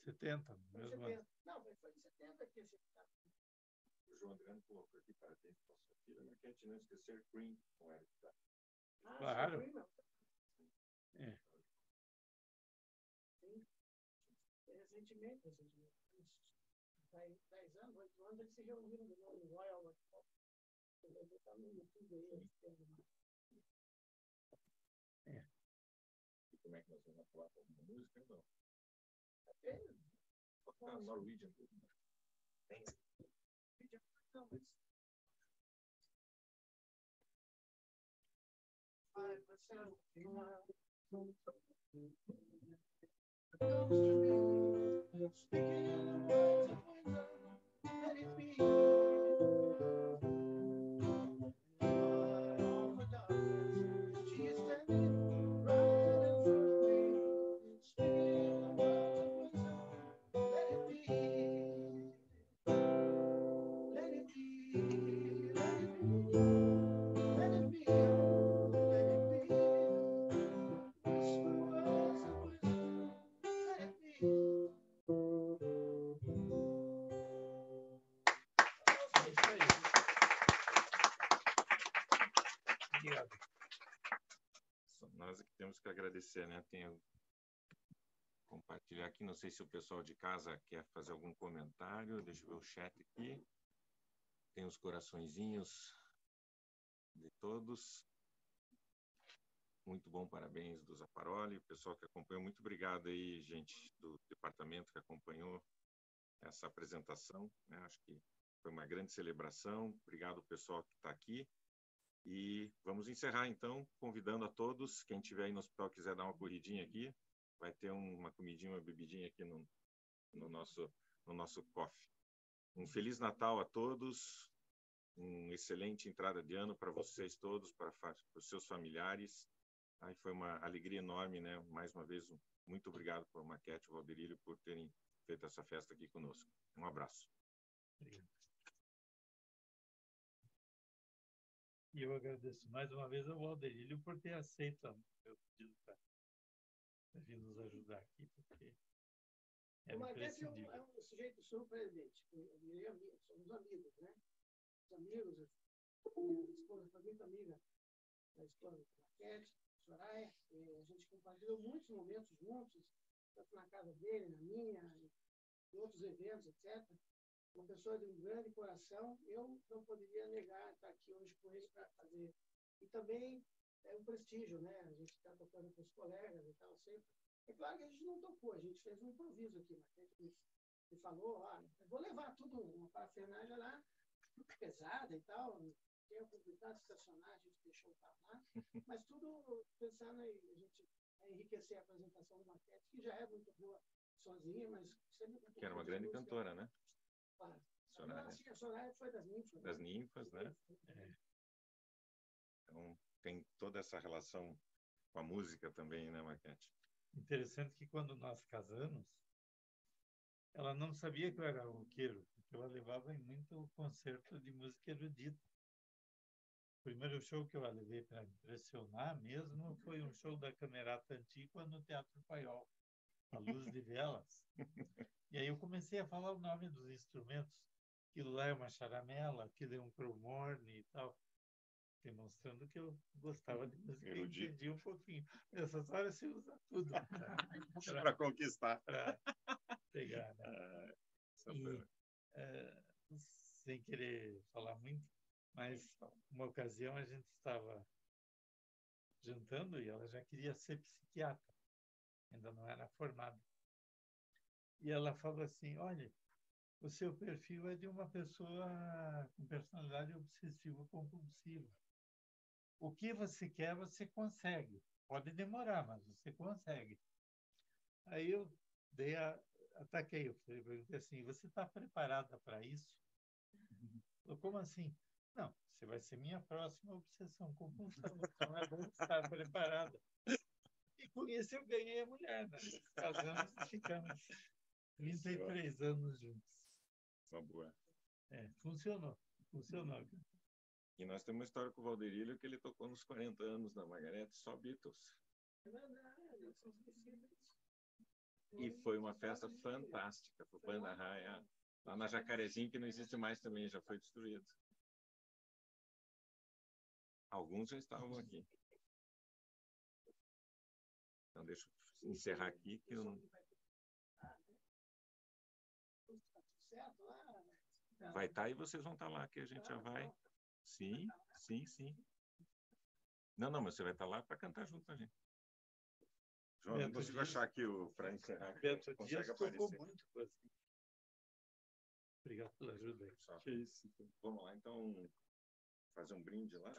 Speaker 2: 70,
Speaker 3: mesmo. 70. Não, foi em 70 que esse
Speaker 1: o João Adriano colocou aqui, parabéns para sua filha, mas que a gente não esquecer Queen com ela.
Speaker 2: Claro.
Speaker 3: Sim. Recentemente, 10 anos, 8 anos, eles se reuniram de novo no Royal Watford. Está no YouTube aí.
Speaker 1: E como é que nós vamos falar com alguma música? Não.
Speaker 3: Até.
Speaker 1: Tocar Norwegian. Tem.
Speaker 3: Não, mas. Vai, Marcelo. Comes to me, speaking in the words of winter, let it be. On the darkness, she is standing right in front of me, speaking in the words of winter, let it be. Let it be, let it be, let it be, let it be. Whisper words of wisdom, let it be.
Speaker 2: Obrigado.
Speaker 1: Nós é que temos que agradecer, né? Tenho compartilhar aqui, não sei se o pessoal de casa quer fazer algum comentário, deixa eu ver o chat aqui. Tem os coraçõezinhos de todos. Muito bom, parabéns do Zaparoli, o pessoal que acompanhou, muito obrigado aí, gente do departamento que acompanhou essa apresentação, né? Acho que foi uma grande celebração, obrigado ao pessoal que está aqui, e vamos encerrar então, convidando a todos, quem estiver aí no hospital quiser dar uma corridinha aqui, vai ter uma comidinha, uma bebidinha aqui no nosso cofre. Um Feliz Natal a todos, uma excelente entrada de ano para vocês todos, para os seus familiares. Aí foi uma alegria enorme, né? Mais uma vez, muito obrigado por Maquete e Valderílio por terem feito essa festa aqui conosco. Um abraço.
Speaker 2: Obrigado. E eu agradeço mais uma vez ao Valderílio por ter aceito o meu pedido para vir nos ajudar aqui, porque é imprescindível.
Speaker 3: É um sujeito surpreendente. Somos amigos, né? Os amigos, minha esposa foi muito amiga da esposa da Maquete, Soraya, a gente compartilhou muitos momentos juntos, tanto na casa dele, na minha, em outros eventos, etc. Uma pessoa de um grande coração, eu não poderia negar estar aqui hoje com ele para fazer. E também é um prestígio, né? A gente está tocando com os colegas e tal, sempre. É claro que a gente não tocou, a gente fez um improviso aqui, mas a gente me falou, eu vou levar tudo, uma parafernália lá, pesada e tal, que é complicado estacionar, a gente deixou o carro lá, mas tudo pensando em a gente enriquecer a apresentação do Maquete, que já é muito boa sozinha, mas sempre muito
Speaker 1: que era uma grande cantora, né?
Speaker 3: Soraya. Sim, a Soraya foi das ninfas.
Speaker 1: Das ninfas, né? É. Então, tem toda essa relação com a música também, né, Maquete?
Speaker 2: Interessante que quando nós casamos, ela não sabia que eu era roqueiro, porque ela levava em muito concerto de música erudita. O primeiro show que eu a levei para impressionar mesmo foi um show da Camerata Antiqua no Teatro Paiol, a Luz de Velas. E aí eu comecei a falar o nome dos instrumentos. Aquilo lá é uma charamela, aquilo é um cromorne e tal, demonstrando que eu gostava de música e entendi um pouquinho. Nessas horas você usa tudo
Speaker 1: para conquistar.
Speaker 2: Para pegar, né? Sem querer falar muito, mas uma ocasião a gente estava jantando e ela já queria ser psiquiatra, ainda não era formada. E ela falou assim, olha, o seu perfil é de uma pessoa com personalidade obsessiva-compulsiva. O que você quer, você consegue. Pode demorar, mas você consegue. Aí eu ataquei, eu perguntei assim, você está preparada para isso? Falei, como assim? Não, você vai ser minha próxima obsessão compulsão, então é bom estar preparada. E com isso eu ganhei a mulher, né? Casamos e ficamos 33 anos juntos.
Speaker 1: Uma boa.
Speaker 2: Funcionou.
Speaker 1: E nós temos uma história com o Valderílio que ele tocou nos 40 anos da Margarete, só Beatles. E foi uma festa fantástica para o Banda Raia, lá na Jacarezinho, que não existe mais também, já foi destruído. Alguns já estavam aqui. Então, deixa eu encerrar aqui, que eu não... Vai estar e vocês vão estar lá, que a gente já vai. Sim. Não, mas você vai estar lá para cantar junto com a gente. João, não consigo achar aqui para encerrar.
Speaker 2: Beto Dias tocou muito com assim. Obrigado pela ajuda aí.
Speaker 1: Que isso. Vamos lá, então, fazer um brinde lá.